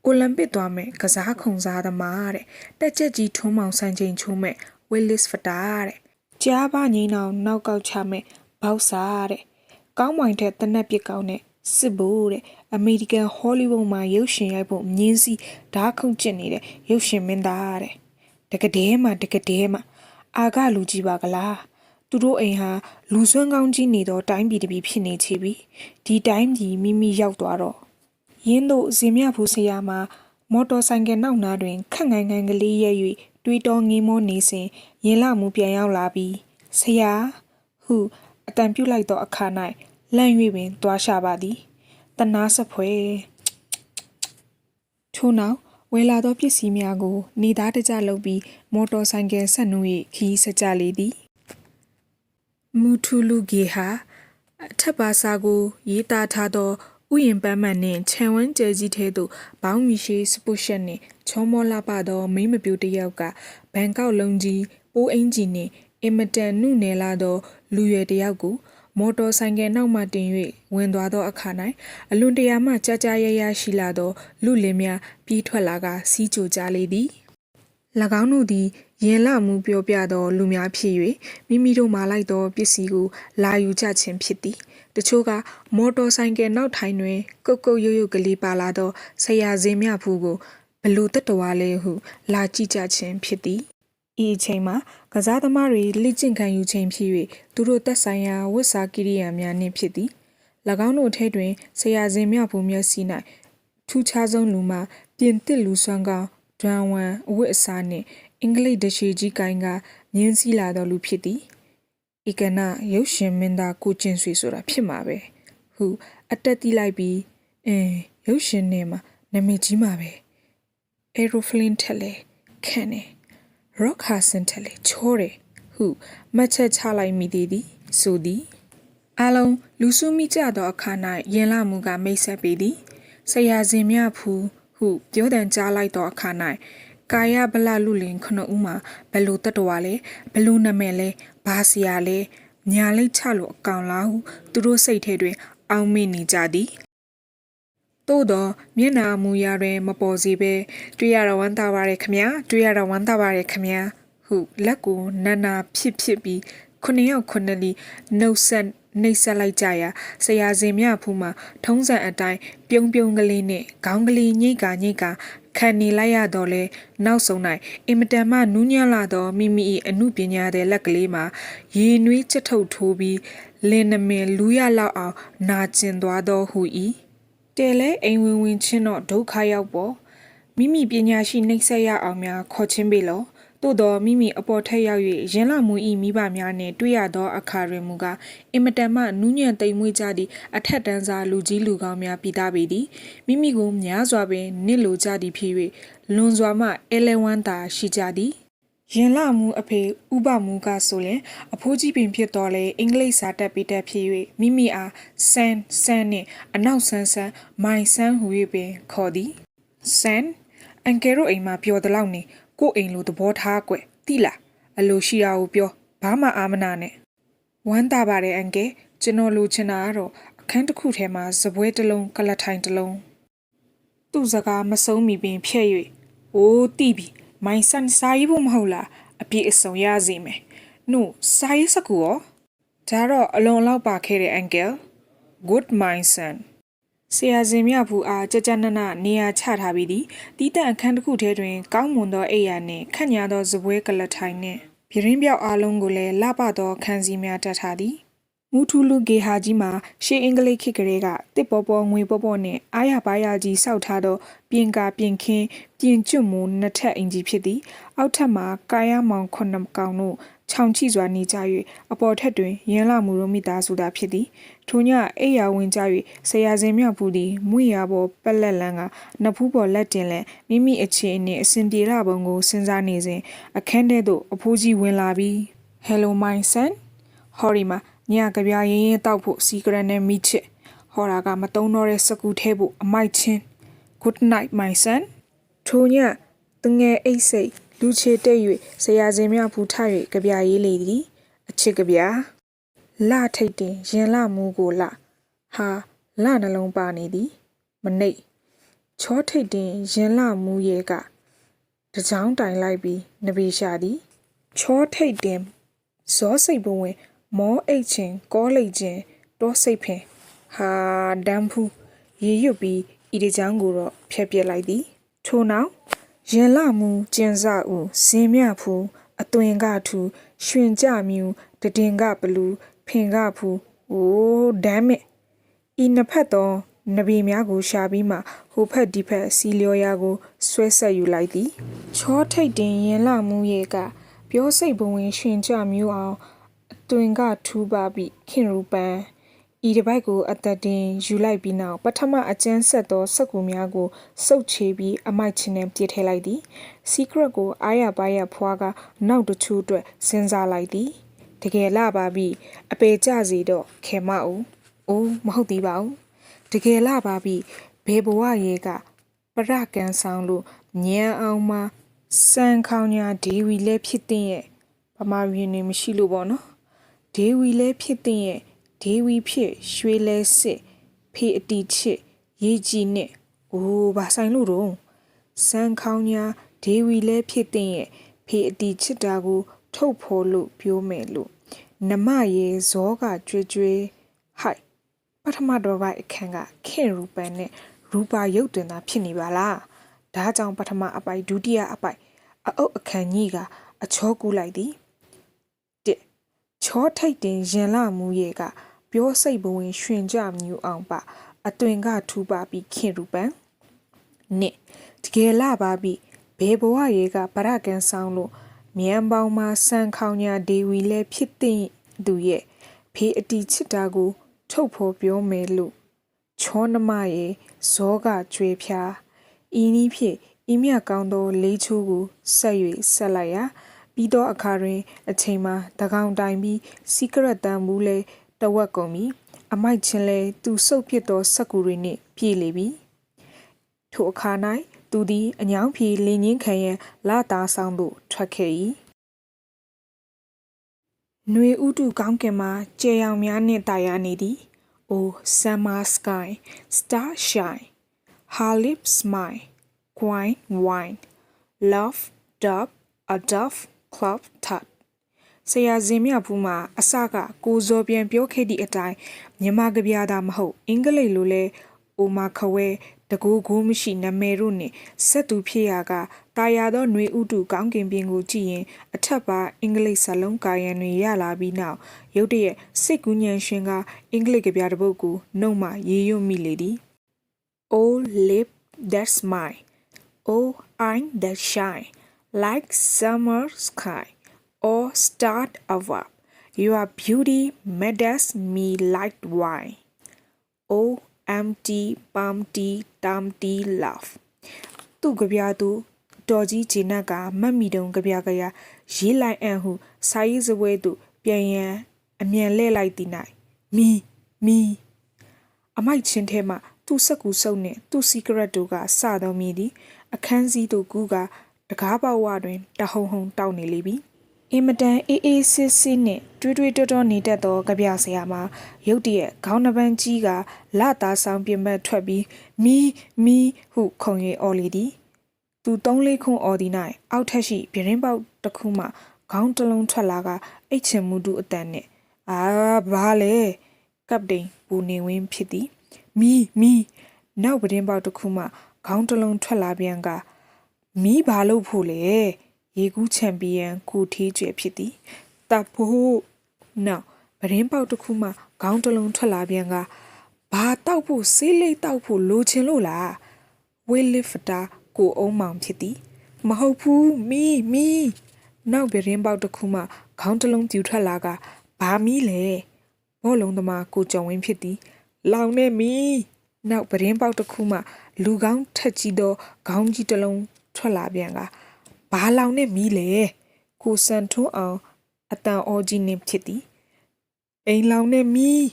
အိုလံပစ်သွားမယ်ကစားခုံစားသမားတဲ့တက်ချက်ကြီးထုံးမောင်စံချိန်ချိုးမဲ့ဝီလစ်ဖတာတဲ့ကြားပါငိမ့်အောင်နောက်ကောက်ချမဲ့ဘောက်စာတဲ့ကောင်းမွန်တဲ့တနက်ပစ်ကောင်းတဲ့စစ်ဘိုးတဲ့အမေရိကန်ဟောလိဝုဒ်မှာရုပ်ရှင်ရိုက်ဖို့မြင်းစီဓာတ်ခုန်ကျင်နေတဲ့ရုပ်ရှင်မင်းသားတဲ့တကယ်တည်းမှအာကလူကြီးပါကလားသူတို့အိမ်ဟာလူစွမ်းကောင်းကြီးနေတော့တိုင်းပြည်တစ်ပြည်ဖြစ်နေချေပြီဒီတိုင်းပြည်မိမိရောက်သွားတော့ရင်းတို့ဇင်မြဖူးဆရာမှာမော်တော်ဆိုင်ကယ်နောက်နားတွင်ခက်ငိုင်ကလေးရဲ့၍တွေးတောငေးမောနေစဉ်ရင်လမှုပြန်ရောက်လာပြီးဆရာဟုအတန်ပြုတ်လိုက်သောအခါ၌လန့်၍ပင်သွားရှာပါသည်တနာစဖွဲထို့နောက်ဝယ်လာသောပစ္စည်းများကိုနေသားတကြလုပ်ပြီးမော်တော်ဆိုင်ကယ်ဆက်နှုတ်၍ခီးစကြလေသည်မူထူလူဂေဟာအထက်ပါစာကိုရေးသားထားသောဥယျာဉ်ပန်းမှန်နှင့်ခြံဝန်းကျဲကြီးထဲသို့ဘောင်းမီရှိစပုတ်ရှက်နှင့်ချောမောလှပသောမိန်းမပြိုတစ်ယောက်ကဘန်ကောက်လုံးကြီးပိုးအင်ကြီးနှင့်အင်မတန်နှုတ်နယ်လာသောလူရွယ်တစ်ယောက်ကိုမော်တော်ဆိုင်ကယ်နောက်မှတင်၍ဝင်သွားသောအခါ၌အလွန်တရာမှကြာရရှိလာသောလူလင်များပြေးထွက်လာကစီးကြိုကြလေသည်၎င်းတို့သည်ရင်လမှုပြောပြသောလူများဖြစ်၍မိမိတို့မှလိုက်သောပစ္စည်းကိုလာယူကြခြင်းဖြစ်သည်တချို့ကမော်တော်ဆိုင်ကယ်နောက်ထိုင်တွင်ကုတ်ရုပ်ကလေးပါလာသောဆရာစင်မြဖူးကိုဘလူတတဝါလဲဟုလာကြည့်ကြခြင်းဖြစ်သည်ဤအချိန်မှာကစားသမားတွေလက်ကျင့်ခံယူခြင်းဖြစ်၍သူတို့သက်ဆိုင်ရာဝတ်စားကိရိယာများနှင့်ဖြစ်သည်၎င်းတို့ထဲတွင်ဆရာစင်မြဖူးမျက်စိ၌ထူးခြားဆုံးလူမှာပြင်သစ်လူဆွမ်းကောင်းဒွမ်ဝန်အဝတ်အစားနှင့်အင်္ဂလိပ်တရှိကြီးကိုင်းကမြင်းစည်းလာသောလူဖြစ်သည်ဧကနာရုပ်ရှင်မင်းသားကိုကျင်ဆွေဆိုတာဖြစ်မှာပဲဟုအတက်တီးလိုက်ပြီးရုပ်ရှင်ထဲမှာနာမည်ကြီးမှာပဲအေရိုဖလင်းထက်လေခန့်နေရော့ခါစင်ထက်လေချောတယ်ဟုမှတ်ချက်ချလိုက်မိသည်ဆိုသည်အလုံးလူစုမိကြသောအခါ၌ရင်လမှုကမိတ်ဆက်ပေသည်ဆရာစင်မြဖူးဟုပြောတန်ကြားလိုက်သောအခါ၌ ကာယဗလလူလင်ခနဦးမှာဘယ်လိုတတ်တော်လဲဘယ်လိုနာမည်လဲဘာစီယာလဲညာလိတ်ချလို့အကောင်လားဟုသူတို့စိတ်ထဲတွင်အောင်းမေ့နေကြသည်သို့တော့မျက်နာမူရတွင်မပေါ်စီပဲတွေ့ရတော့ဝမ်းသာပါရဲ့ခမတွေ့ရတော့ဝမ်းသာပါရဲ့ခမဟုလက်ကိုနာနာဖြစ်ပြီး9 ယောက်9လီနှုတ်ဆက်နှိပ်ဆက်လိုက်ကြရာဆရာစင်မြဖူးမှာထုံးစံအတိုင်းပြုံးကလေးနဲ့ခေါင်းကလေးညိတ်ကခံနေလိုက်ရတော့လဲနောက်ဆုံး၌အင်မတန်မှနူးညံ့လာသောမိမိ၏အမှုပညာတဲ့လက်ကလေးမှာရေနွေးချက်ထုတ်ထိုးပြီးလင်းနမင်လူရလောက်အောင်နာကျင်သွားသောဟူ၏တဲလဲအိမ်ဝင်ချင်းတော့ဒုက္ခရောက်ပေါ်မိမိပညာရှိနှိပ်ဆက်ရအောင်များခေါ်ချင်းပေလောသို့သောမိမိအပေါ်ထက်ရောက်၍ရင်းလာမှု၏မိဘများနှင့်တွေ့ရသောအခါတွင်မူကားအင်မတန်မှနူးညံ့သိမ်မွေ့ကြသည့်အထက်တန်းစားလူကြီးလူကောင်းများပြီးသားပေသည်မိမိကိုများစွာပင်နစ်လိုကြသည်ဖြစ်၍လွန်စွာမှအဲလဲဝမ်းသာရှိကြသည်ရင်လာမှုအဖေဥပမှုကဆိုရင်အဖိုးကြီးပင်ဖြစ်တော်လဲအင်္ဂလိပ်စာတက်ပြီးတက်ဖြစ်၍မိမိအားဆန်နှင့်အနောက်ဆန်းမိုင်ဆန်းဟူ၍ပင်ခေါ်သည်ဆန်အန်ကယ်တို့အိမ်မှာပြောသလောက်နေကိုအိမ်လိုသဘောထားကွတိလားအလိုရှိတာကိုပြောဘာမှအာမနာနဲ့ဝမ်းသာပါတယ်အန်ကယ်ကျွန်တော်လိုချင်တာကတော့အခန်းတစ်ခုထဲမှာစပွဲတစ်လုံးကလထိုင်တစ်လုံးသူ့စကားမဆုံးမီပင်ဖြဲ့၍အိုးတိပြီမိုင်ဆန်စာရေးဖို့မဟုတ်လားအပြည့်အစုံရစေမယ်နှုတ်စာရေးစကူရောဒါတော့အလွန်လောက်ပါခဲ့တဲ့အန်ကယ် good my sonဆရာစင်မြဖူအားကြနနေရာချထားပြီးသည်တီးတန့်အခန်းတစ်ခုထဲတွင်ကောင်းမွန်သောအိယာနှင့်ခန့်ညာသောစပွဲကလထိုင်နှင့်ပြရင်းပြောက်အားလုံးကိုလည်းလှပသောခန်းစည်းများတတ်ထားသည်မူထူလူဂေဟာကြီးမှာရှေးအင်္ဂလိပ်ခေတ်ကလေးကတစ်ပေါ်ပေါ်ငွေပေါ်ပေါ်နှင့်အားရပါရကြီးစောက်ထားသောပြင်ကာပြင်ခင်းပြင်ကျွတ်မူနှစ်ထပ်အင်ကြီးဖြစ်သည်အောက်ထပ်မှာကာယမောင်9ကောင်တို့ချောင်ချိစွာနေကြ၍အပေါ်ထက်တွင်ရင်းလာမှုတို့မိသားစုသာဖြစ်သည်ထိုညအိယာဝင်ကြ၍ဆရာစင်မြဖူးသည်မွေရပေါ်ပက်လက်လန်းကနဖူးပေါ်လက်တင်လက်မိမိအခြေအနေအစဉ်ပြေလာပုံကိုစဉ်းစားနေစဉ်အခန်းထဲသို့အဖိုးကြီးဝင်လာပြီး Hello my son ဟော်ရီမှာညကပြရင်တောက်ဖို့စီကရနဲ့မိချစ်ဟော်ရာကမတုံးတော့တဲ့စကူထဲဖို့အမိုက်ချင်း Good night my son ထိုညတငယ်အိတ်စိတ်လူချေတိတ်၍ဆရာစင်မြဖူးထ၍ကြပြရေးလေသည်အချစ်ကြပြလထိတ်တင်ရင်လမူးကိုလဟာလနှလုံးပါနေသည်မနှိပ်ချောထိတ်တင်ရင်လမူးရဲ့ကတကြောင်တိုင်လိုက်ပြီးနဘေရှာသည်ချောထိတ်တင်ဇောစိတ်ဘဝင်မောအိတ်ချင်းကောလိတ်ချင်းတောစိတ်ဖင်ဟာဒမ်ဖူရေရွတ်ပြီးဤတကြောင်ကိုတော့ဖျက်ပြက်လိုက်သည်ထို့နောက်ရင်လမူကျင်စဦးစင်မြဖူအသွင်ကထူရွှင်ကြမြူတတင်ကဘလူးဖင်ကဖူအိုးဒမ်မစ်ဤနှစ်ဖက်သောနဗီများကိုရှာပြီးမှဟိုဖက်ဒီဖက်စီလျော်ရာကိုဆွဲဆက်ယူလိုက်သည်ချောထိတ်တင်ရင်လမူရဲ့ကပြောစိတ်ဘဝင်ရွှင်ကြမြူအောင်အသွင်ကထူပါပြီးခင်ရူပန်ဤတစ်ပိုက်ကိုအသက်တင်ယူလိုက်ပြီးနောက်ပထမအကျန်းဆက်သောစက်ကူများကိုစုပ်ချေပြီးအမိုက်ချင်းနဲ့ပြစ်ထည့်လိုက်သည် secret ကိုအားရပါရဖွားကနောက်တချို့အတွက်စဉ်းစားလိုက်သည်တကယ်လာပါပြီအပေကြစီတော့ခေမဦးအိုးမဟုတ်သေးပါဘူးတကယ်လာပါပြီဘေဘဝရဲကပရကန်ဆောင်လို့ညံအောင်မှာစံခေါင်ညာဒေဝီလဲဖြစ်တဲ့ရဲ့ဗမာပြည်နေမရှိလို့ပေါ့နော်ဒေဝီလဲဖြစ်တဲ့ရဲ့ဒေဝီဖြစ်ရွှေလဲစစ်ဖေအတီချစ်ရေးကြီးနဲ့အိုးဘာဆိုင်လို့တော့စံခေါင်ညာဒေဝီလဲဖြစ်တဲ့ရဲ့ဖေအတီချစ်တာကိုထုတ်ဖော်လို့ပြောမယ်လို့နမရေဇောကကြွေဟိုက်ပထမတော့ဘိုက်အခန်းကခင်ရူပန်နဲ့ရူပါရုပ်တင်တာဖြစ်နေပါလားဒါကြောင့်ပထမအပိုက်ဒုတိယအပိုက်အအုပ်အခန်းကြီးကအချောကူလိုက်သည်တစ်ချောထိတ်တင်ရင်လမူရဲ့ကပြောစိတ်ဘဝင်ရွှင်ကြမြူအောင်ပါအသွင်ကထူပါပြီးခင်ရူပန်နှစ်တကယ်လာပါပြီဘေဘဝရဲ့ကပရကန်ဆောင်လို့မြန်ပေါင်းမှာစံခေါင်ညာဒေဝီလဲဖြစ်တဲ့သူရဲ့ဖေးအတီချစ်တာကိုထုတ်ဖော်ပြောမယ်လို့ချောနမရဲ့ဇောကကြွေဖြာဤနည်းဖြင့်ဤမြကောင်းသောလေးချိုးကိုဆက်၍ဆက်လိုက်ရာပြီးသောအခါတွင်အချိန်မှာတကောင်တိုင်ပြီးစီကရက်တန်ဘူးလဲတဝက်ကုန်ပြီအမိုက်ချင်းလဲသူစုပ်ဖြစ်သောစက်ကူတွေနှင့်ပြေးလေပြီထိုအခါ၌သူ သူသည်အညောင်းဖြီလင်းငင်းခံရန်လာသားဆောင်သို့ထွက်ခဲ့၏နွေဥတုကောင်းကင်မှာကြယ်ရောင်များနှင့်တာယာနေသည် Oh summer sky star shine her lips smile wine wine love dove a dove club tut ဆရာဇင်မြဖူးမှာအစကကိုဇော်ပြန်ပြောခဲ့သည့်အတိုင်းမြန်မာကဗျာသာမဟုတ်အင်္ဂလိပ်လိုလဲအိုမာခဝဲတကူကိုမရှိနမယ်တို့နှင့်ဆက်သူဖြစ်ရာကတာယာသောຫນွေဥတုကောင်းကင်ပြင်ကိုကြည့်ရင်အထက်ပါအင်္ဂလိပ်စာလုံးကာယံတွေရလာပြီးနောက်ရုတ်တရက်စိတ်ကူးညံရှင်ကအင်္ဂလိပ်ကဗျာတစ်ပုဒ်ကိုနှုတ်မှရေရွတ်မိလေသည် Oh lip that smile Oh eye that shine like summer sky or start above your beauty madness me like wine Oh empty bumpty dumpty love သူ့ကဗျာသူတော်ကြီးဂျင်းနက်ကမတ်မီတုံကဗျာကရရေးလိုက်အံ့ဟုစာရေးစပွဲသို့ပြန်ရန်အမြန်လှည့်လိုက်သည်၌မီအမိုက်ချင်းထဲမှသူ့စက်ကူစုပ်နှင့်သူ့စီကရက်တို့ကစတော်မီသည်အခန်းစည်းသို့ကူးကတကားပေါက်ဝတွင်တဟုန်ဟုန်တောက်နေလေပြီအင်မတန်အေးစစ်နှင့်တွေးတော်နေတတ်သောကဗျာဆရာမှာရုတ်တရက်ခေါင်းနှပန်းကြီးကလာသားဆောင်ပြင်ပထွက်ပြီးမီဟုခုံ၍အော်လေသည်သူ3-4ခုအော်သည်၌အောက်ထက်ရှိပြရင်းပေါက်တစ်ခုမှခေါင်းတစ်လုံးထွက်လာကအိတ်ချင်မှုတူအတန်နှင့်ဘာလဲကပ်တိန်ပူနေဝင်းဖြစ်သည်မီနောက်ပြရင်းပေါက်တစ်ခုမှခေါင်းတစ်လုံးထွက်လာပြန်ကမီးဘာလို့ဖို့လဲရေကူးချန်ပီယံကိုထေးကျွဲဖြစ်သည်တပ်ဖို့နောက်ပရင်းပေါက်တစ်ခုမှခေါင်းတစ်လုံးထွက်လာပြန်ကဘာတောက်ဖို့ဆေးလိတ်တောက်ဖို့လိုချင်လို့လားဝေးလစ်ဖတာကိုအုံးမောင်ဖြစ်သည်မဟုတ်ဘူးမီနောက်ပရင်းပေါက်တစ်ခုမှခေါင်းတစ်လုံးပြူထွက်လာကဘာမီးလဲဘောလုံးသမားကိုကျော်ဝင်းဖြစ်သည်လောင်နေမီနောက်ပရင်းပေါက်တစ်ခုမှလူကောင်းထက်ကြီးသောခေါင်းကြီးတစ်လုံးထွက်လာပြန်ကဘာလောင်နဲ့မီးလဲကိုစံထွန်းအောင်အတန်အော်ကြီးနှင့်ဖြစ်သည်အိမ်လောင်နဲ့မီး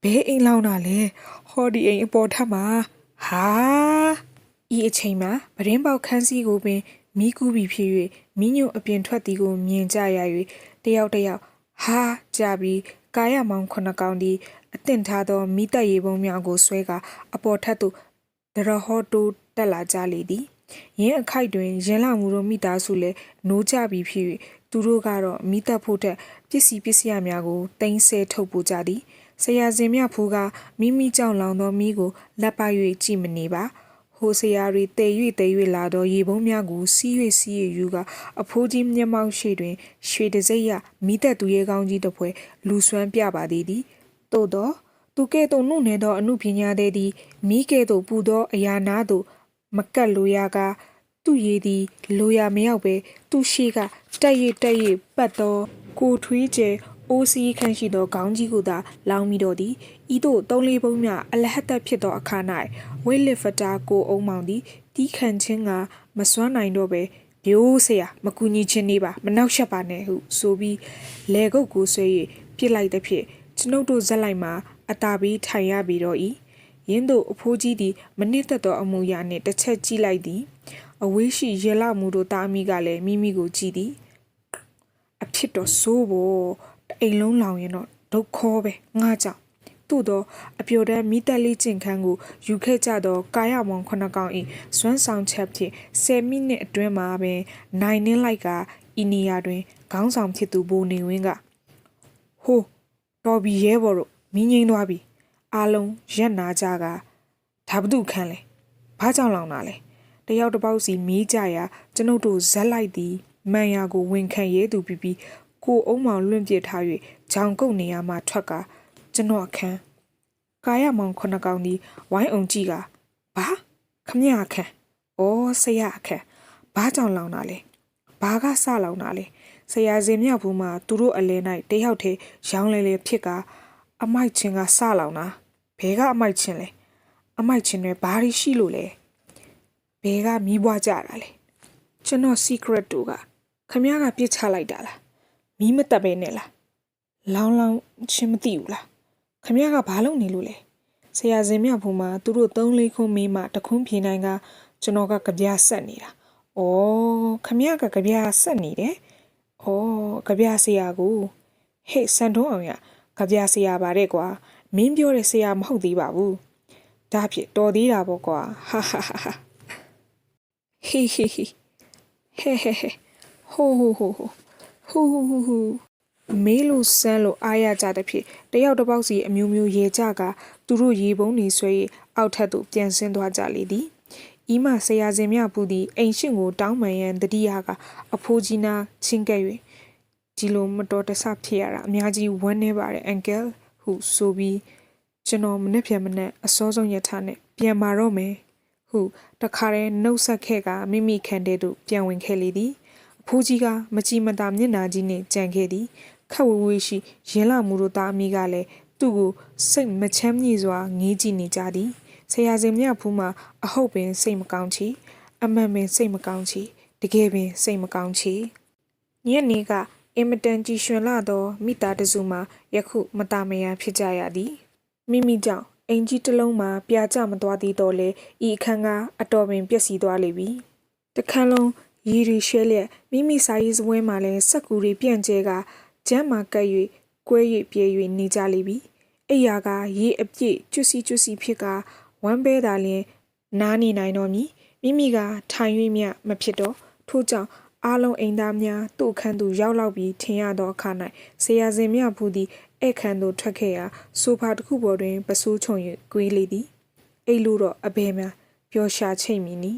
ဘဲအိမ်လောင်တာလဲဟောဒီအိမ်အပေါ်ထပ်မှာဟာဤအချိန်မှာပရင်းပေါက်ခန်းစည်းကိုပင်မီးကူးပြီးဖြစ်၍မီးညွန့်အပြင်ထွက်သည်ကိုမြင်ကြရ၍တယောက်ဟာကြပြီးကာယမောင်ခုနှစ်ကောင်သည်အသင့်ထားသောမိသက်ရေပုံးများကိုဆွဲကအပေါ်ထပ်သို့ဒရဟောတိုးတက်လာကြလေသည်ရင်းအခိုက်တွင်ရင်းလာမှုတို့မိသားစုလည်းနိုးကြပြီးဖြစ်၍သူတို့ကတော့မိသက်ဖို့ထက်ပစ္စည်းများကိုတင်ဆဲထုတ်ပို့ကြသည်ဆရာစင်မြဖူးကမိကြောင့်လောင်သောမိကိုလက်ပိုက်၍ကြည့်မနေပါဟိုဆရာတွေတည်၍လာသောရေပုံးများကိုစီး၍ယူကအဖိုးကြီးမျက်မှောက်ရှိတွင်ရွှေတစိမ့်ရမိသက်သူရဲ့ကောင်းကြီးတစ်ဖွဲလူစွမ်းပြပါသည်သို့သောသူကဲ့သို့နှုတ်နေသောအမှုပညာသည်မိကဲ့သို့ပူသောအရာနာသို့မကတ်လိုရကသူ့ရည်သည်လိုရမရောက်ပဲသူ့ရှိကတက်ရပတ်သောကိုထွေးကျဲအိုးစီးခန့်ရှိသောခေါင်းကြီးကိုသာလောင်းမိတော့သည်ဤသို့3-4ပုံးများအလဟတ်သက်ဖြစ်သောအခါ၌ဝိလစ်ဖတာကိုအုံမောင်သည်တီးခန့်ခြင်းကမစွမ်းနိုင်တော့ပဲပြိုးဆရာမကူညီခြင်းနေပါမနှောက်ယှက်ပါနဲ့ဟုဆိုပြီးလေကုတ်ကိုဆွဲ၍ပြစ်လိုက်သည်ဖြင့်ကျွန်ုပ်တို့ဇက်လိုက်မှာအတာပြီးထိုင်ရပြီးတော့၏ရင်းတို့အဖိုးကြီးသည်မနစ်သက်သောအမူအရာနှင့်တစ်ချက်ကြည့်လိုက်သည်အဝေးရှိရေလမှုတို့တာအမိကလည်းမိကိုကြည့်သည်အဖြစ်တော့စိုးဖို့အိမ်လုံးလောင်ရင်တော့ဒုက္ခပဲငါကြောင့်သို့သောအပျော်တမ်းမိသက်လေးကျင့်ခန်းကိုယူခဲ့ကြသောကာယမောင်ခုနှစ်ကောင်၏စွမ်းဆောင်ချက်ဖြင့်10မိနစ်အတွင်းမှာပင်နိုင်နှင်းလိုက်ကဤနေရာတွင်ခေါင်းဆောင်ဖြစ်သူဘိုးနေဝင်းကဟိုတော်ပြီရဲဘော်တို့မင်းငိမ့်သွားပြီအားလုံးရက်နာကြကဒါဘသူခန်းလဲဘာကြောင့်လောင်တာလဲတယောက်တစ်ပေါက်စီမေးကြရာကျွန်ုပ်တို့ဇက်လိုက်သည်မန်ယာကိုဝင်ခံရဲသူပြီးကိုအုံမောင်လွင့်ပြစ်ထား၍ဂျောင်ကုတ်နေရမှထွက်ကကျွန်တော်အခန်းကာယမောင်ခုနှစ်ကောင်သည်ဝိုင်းအောင်ကြည့်ကဘာခမရအခန်းဆရာအခန်းဘာကြောင့်လောင်တာလဲဘာကစလောင်တာလဲဆရာစင်မြောက်ဘူးမှာသူတို့အလဲ၌တယောက်တည်းရောင်းလဲဖြစ်ကအမိုက်ချင်းကစလောင်တာဘဲကအမိုက်ချင်းလဲအမိုက်ချင်းတွေဘာရှိလို့လဲဘဲကမီးပွားကြတာလဲကျွန်တော် secret တို့ကခမရကပြစ်ချလိုက်တာလားမီးမတက်ပဲနဲ့လားလောင်းချင်းမသိဘူးလားခမရကဘာလုပ်နေလို့လဲဆရာစင်မြတ်ဖူးမှာသူတို့3-4ခုမေးမှတခွန်းဖြေနိုင်က ကျွန်တော်ကကြပြဆက်နေတာ။အော်ခမရကကြပြဆက်နေတယ်။အော်ကြပြဆရာကိုဟေ့စံထုံးအောင်ရကြပြဆရာပါတဲ့ကွာမင်းပြောတဲ့ဆရာမဟုတ်သေးပါဘူး။ဒါဖြစ်တော်သေးတာပေါ့ကွာဟာဟာဟာဟေးဟေးဟေးဟဲဟဲဟဲဟိုဟိုဟိုဟိုဟူဟူဟူဟူမေးလို့ဆန်းလို့အားရကြတဲ့ဖြစ်တယောက်တစ်ပေါက်စီအမျိုးမျိုးရေကြကသူတို့ရေပုံးနေဆွဲအောက်ထပ်သို့ပြန်ဆင်းသွားကြလေသည်ဤမှဆရာစင်မြပူသည်အိမ်ရှင်ကိုတောင်းပန်ရန်တတိယကအဖိုးကြီးနာချင်းကဲ့၍ဒီလိုမတော်တဆဖြစ်ရတာအများကြီးဝမ်းနေပါတယ်အန်ကယ်ဟုဆိုပြီးကျွန်တော်မနေ့ပြန်မနေ့အစောဆုံးရထားနဲ့ပြန်มาတော့မယ်ဟုတခါတည်းနှုတ်ဆက်ခဲ့ကမိမိခန္ဓာသို့ပြန်ဝင်ခဲ့လေသည်အဖိုးကြီးကမကြည်မသာမျက်နှာကြီးနှင့်ကြံခဲ့သည်ခက်ဝေးဝေးရှိရင်လာမှုတို့သားအမိကလည်းသူ့ကိုစိတ်မချမ်းမြေ့စွာငေးကြည့်နေကြသည်ဆရာစင်မြဖူးမှာအဟုတ်ပင်စိတ်မကောင်းချီအမှန်ပင်စိတ်မကောင်းချီတကယ်ပင်စိတ်မကောင်းချီညနေကအင်မတန်ကြည်ရွှင်လာသောမိသားတစုမှာယခုမတာမယာဖြစ်ကြရသည်မိမိကြောင့်အင်ကြီးတစ်လုံးမှာပြာကျမသွားသေးတော့လေဤအခန်းကအတော်ပင်ပျက်စီးသွားလေပြီတခန်းလုံးရီရီရှဲလျက်မိမိစာရေးစပွဲမှာလည်းစက်ကူတွေပြန့်ကျဲကကျမ်းမာကပ်၍ကွဲ၍ပြဲ၍နေကြလိမ့်ပြီအိယာကရေအပြည့်ကျွစီဖြစ်ကဝမ်းပဲသာလျင်နားနေနိုင်တော့မည်မိမိကထိုင်၍မြမဖြစ်တော့ထို့ကြောင့်အားလုံးအိမ်သားများသူ့အခန်းသို့ရောက်လောက်ပြီးထင်ရသောအခါ၌ဆရာစင်မြဖူးသည်အခန်းသို့ထွက်ခဲ့ရာဆိုဖာတစ်ခုပေါ်တွင်ပစိုးချုံ၍ကွေးလေသည်အိလို့တော့အဘဲများပျော်ရှာချိတ်မီနီ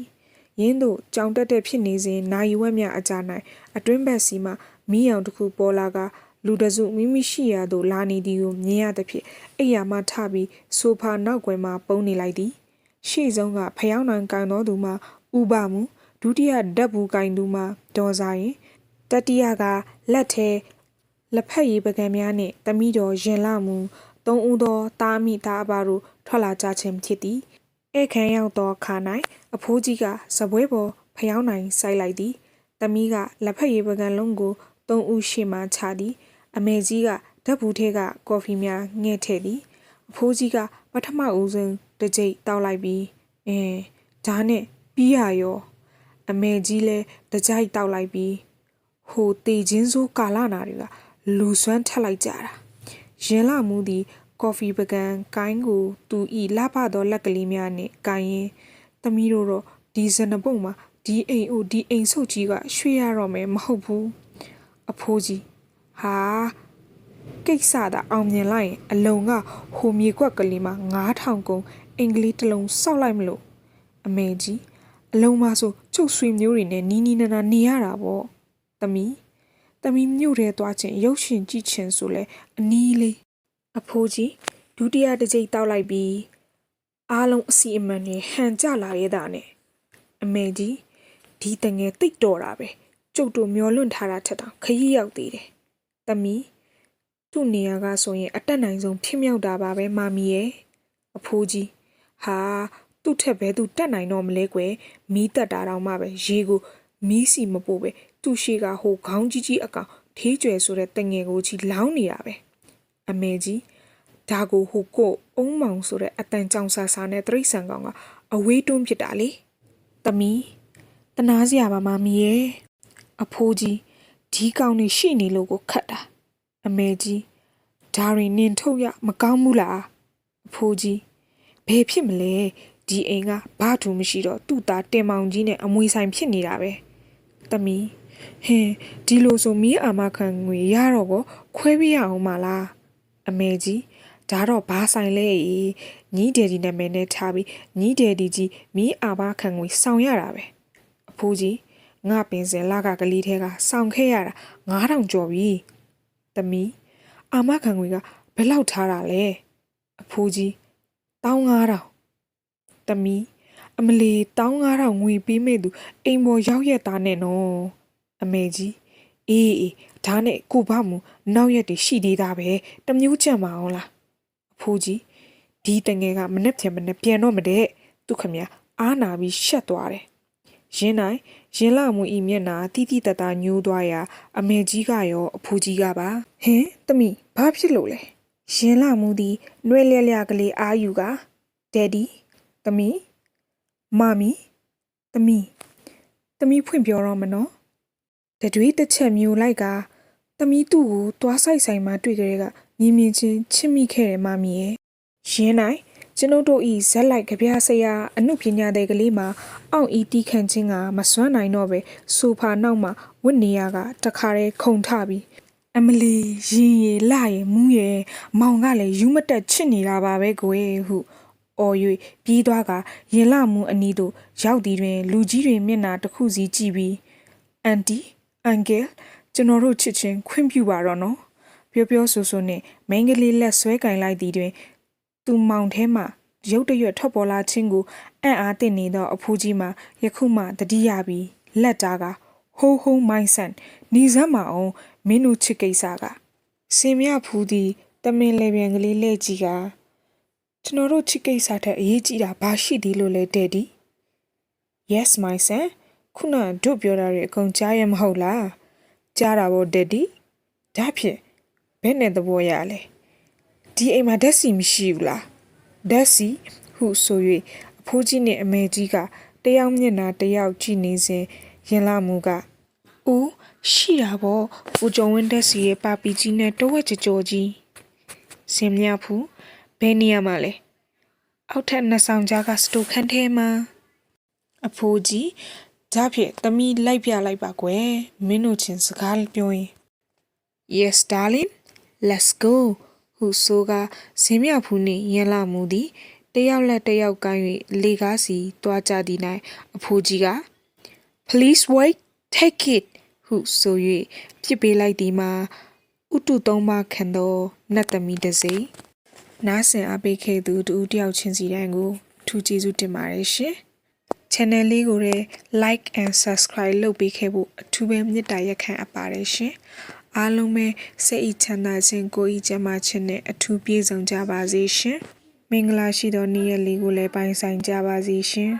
ရင်းတို့ကြောင်တက်တဲ့ဖြစ်နေစဉ်နိုင်ဝက်မြအကြာ၌အတွင်းဘက်စီမှမီးရောင်တစ်ခုပေါ်လာကလူတစုမိမိရှိရာသို့လာနေသည်ကိုမြင်ရသဖြင့်အိယာမှထပြီးဆိုဖာနောက်ကွယ်မှပုန်းနေလိုက်သည်ရှေ့ဆုံးကဖျောင်းနံကန်တော်သူမှဥပမှုဒုတိယဓာတ်ဘူးကင်သူမှဒေါ်စားရင်တတိယကလက်ထဲလက်ဖက်ရည်ပကံများနှင့်တမိတော်ရင်လာမှုသုံးဦးသောတားမိသားအပါတို့ထွက်လာကြခြင်းဖြစ်သည်ဧကန်ရောက်သောခါ၌အဖိုးကြီးကစပွဲပေါ်ဖျောင်းနိုင်စိုက်လိုက်သည်တမိကလက်ဖက်ရည်ပကံလုံးကိုသုံးဦးရှေ့မှချသည်အမေကြီးကဓာတ်ဘူးထဲကကော်ဖီများငှဲ့ထည့်သည်အဖိုးကြီးကပထမဦးဆုံးတစ်ကြိမ်တောက်လိုက်ပြီးဒါနဲ့ပြီးရရောအမေကြီးလည်းတစ်ကြိမ်တောက်လိုက်ပြီးဟိုတေချင်းစိုးကာလနာတွေကလူစွမ်းထက်လိုက်ကြတာရင်လာမှုသည်ကော်ဖီပကံကိုင်းကိုသူဤလှပသောလက်ကလေးများနှင့်ကိုင်းရင်သမီးတို့တော့ဒီစနပုတ်မှာဒီအိမ်ဒီအိမ်ဆုပ်ကြီးကရွှေ့ရတော့မယ်မဟုတ်ဘူးအဖိုးကြီးဟာကိစ္စသာအောင်မြင်လိုက်ရင်အလုံကဟိုမြေကွက်ကလေးမှာ9000ကုန်အင်္ဂလိပ်တစ်လုံးစောက်လိုက်မလို့အမေကြီးအလုံးမဆိုကျုပ်ဆွေမျိုးတွေနဲ့နီးနီးနားနားနေရတာပေါ့သမီးမြို့ထဲသွားချင်းရုပ်ရှင်ကြည့်ချင်းဆိုလဲအနီးလေးအဖိုးကြီးဒုတိယတစ်ကြိမ်တောက်လိုက်ပြီးအားလုံးအစီအမံနဲ့ဟန်ကြလာရဲ့တာနဲ့အမေကြီးဒီတငယ်တိတ်တော်တာပဲကျုပ်တို့မျောလွန့်ထားတာထက်တောင်ခရီးရောက်သေးတယ်သမီးသူ့နေရာကဆိုရင်အတက်နိုင်ဆုံးဖြစ်မြောက်တာပါပဲမမီရဲ့အဖိုးကြီးဟာသူ့ထက်ပဲသူတက်နိုင်တော့မလဲကွယ်မီးတက်တာတော့မှပဲရေကိုမီးစီမပို့ပဲသူ့ရှိကဟိုခေါင်းကြီးအကောင်ထေးကျွယ်ဆိုတဲ့တငယ်ကိုကြီးလောင်းနေတာပဲအမေကြီးဒါကိုဟိုကိုအုံးမောင်ဆိုတဲ့အတန်ကြောင်ဆာဆာနဲ့တရိတ်ဆန်ကောင်ကအဝေးတွန်းဖြစ်တာလေသမီးတနာစရာပါမမီရဲ့အဖိုးကြီးဒီကောင်နေရှိနေလို့ကိုခတ်တာအမေကြီးဒါရင်နင်ထုတ်ရမကောင်းဘူးလားအဖိုးကြီးဘယ်ဖြစ်မလဲဒီအိမ်ကဘာထူမရှိတော့သူ့သားတင်မောင်ကြီးနဲ့အမွေဆိုင်ဖြစ်နေတာပဲသမီးဟင်ဒီလိုဆိုမီးအာမခံငွေရတော့ကိုခွဲပြရအောင်မလားအမေကြီးဒါတော့ဘာဆိုင်လဲညီးဒယ်ဒီနာမည်နဲ့ထားပြီးညီးဒယ်ဒီကြီးမီးအာမခံငွေဆောင်ရတာပဲအဖိုးကြီးငါပင်စင်လာကကလေးထဲကဆောင်ခဲ့ရတာ9000ကျော်ပြီသမီးအာမခံငွေကဘယ်လောက်ထားတာလဲအဖိုးကြီး15000သမီးအမလီ15000ငွေပေးမဲ့သူအိမ်ပေါ်ရောက်ရက်သားနဲ့နော်အမေကြီးအေးဒါနဲ့ကိုဘမူနောက်ရက်တွေရှိသေးတာပဲတမျိုးကြံပါအောင်လားအဖိုးကြီးဒီတငယ်ကမနဲ့ပြန်တော့မတဲ့သူခမအားနာပြီးရှက်သွားတယ်ရင်းနိုင်ရင်လာမှုဤမျက်နာတိတိတတညိုးသွားရာအမေကြီးကရောအဖိုးကြီးကပါဟင်သမီးဘာဖြစ်လို့လဲရင်လာမှုသည်နှွဲလျကလေးအာယူကဒက်ဒီသမီးမမီ သမီးဖွင့်ပြောတော့မနော်တတွေးတစ်ချက်မျိုးလိုက်ကသမီးသူ့ကိုသွားဆိုင်မှတွေ့ကြတဲ့ကမြင်ချင်းချစ်မိခဲ့တယ်မမီရဲ့ရင်းနိုင်ကျွန်ုပ်တို့ဤဇက်လိုက်ကြပြဆရာအမှုပညာတဲ့ကလေးမှာအောင့်ဤတီးခန့်ချင်းကမစွမ်းနိုင်တော့ပဲဆိုဖာနောက်မှာဝစ်နေရကတခါတည်းခုန်ထပြီးအမလီရင်ရည်လှရည်မူးရည်မောင်ကလည်းယူမတက်ချစ်နေတာပါပဲကိုရဲ့ဟုအော်၍ပြေးသွားကရင်လှမှုအနီးသို့ရောက်သည်တွင်လူကြီးတွေမျက်နှာတစ်ခုစီကြည့်ပြီးအန်တီအန်ကယ်ကျွန်တော်တို့ချစ်ချင်းခွင့်ပြုပါတော့နော်ပြောဆိုနဲ့မိန်းကလေးလက်ဆွဲကင်လိုက်သည်တွင်သူမောင်ထဲမှရုတ်တရက်ထွက်ပေါ်လာခြင်းကိုအံ့အားသင့်နေသောအဖိုးကြီးမှယခုမှတတိယပြီးလက်တားကဟိုးမိုင်းဆန်နေစမ်းမအောင်မင်းတို့ချစ်ကိစ္စကစင်မြဖူးသည်တမင်လေပြန်ကလေးလက်ကြီးကကျွန်တော်တို့ချစ်ကိစ္စထက်အရေးကြီးတာဘာရှိသေးလို့လဲတဲ့ဒီ Yes my son ခုနတို့ပြောတာတွေအကုန်ကြားရမဟုတ်လားကြားတာပေါ့တဲ့ဒီဒါဖြင့်ဘယ်နဲ့သဘောရလဲဒီအိမ်မှာဓာတ်စီမရှိဘူးလားဓာတ်စီဟုဆို၍အဖိုးကြီးနဲ့အမေကြီးကတယောက်မျက်နှာတယောက်ကြည့်နေစဉ်ရင်လာမှုကအိုးရှိတာပေါ့ဦးကျော်ဝင်းဓာတ်စီရဲ့ပါပီကြီးနဲ့တဝက်ကြော်ကြီးစင်မြဖူးဘယ်နေရာမှာလဲအောက်ထပ်နှစ်ဆောင်ကြားကစတိုခန်းထဲမှာအဖိုးကြီးဒါဖြင့်သမီးလိုက်ပြလိုက်ပါကွယ်မင်းတို့ချင်းစကားပြောရင် Yes darling let's go ဟုဆိုကစင်မြဖူးနှင့်ရင်လာမှုသည်တယောက်လက်တယောက်ကိုင်း၍လေကားစီတွားကြသည်၌အဖိုးကြီးက Please wait take it ဟုဆို၍ပြစ်ပေးလိုက်သည်မှာဥတုသုံးပါခံသောနတ်သမီးတစ်စိနားဆင်အားပေးခဲ့သူတူတယောက်ချင်းစီတိုင်းကိုထူးကျေးဇူးတင်ပါတယ်ရှင် channel လေးကိုလည်း like and subscribe လုပ်ပေးခဲ့ဖို့အထူးပဲမေတ္တာရက်ခံအပ်ပါတယ်ရှင်အားလုံးပဲစိတ်ဤချမ်းသာခြင်းကိုယ်ဤကျန်းမာခြင်းနဲ့အထူးပြည့်စုံကြပါစေရှင်မင်္ဂလာရှိသောနေ့ရက်လေးကိုလည်းပိုင်ဆိုင်ကြပါစေရှင်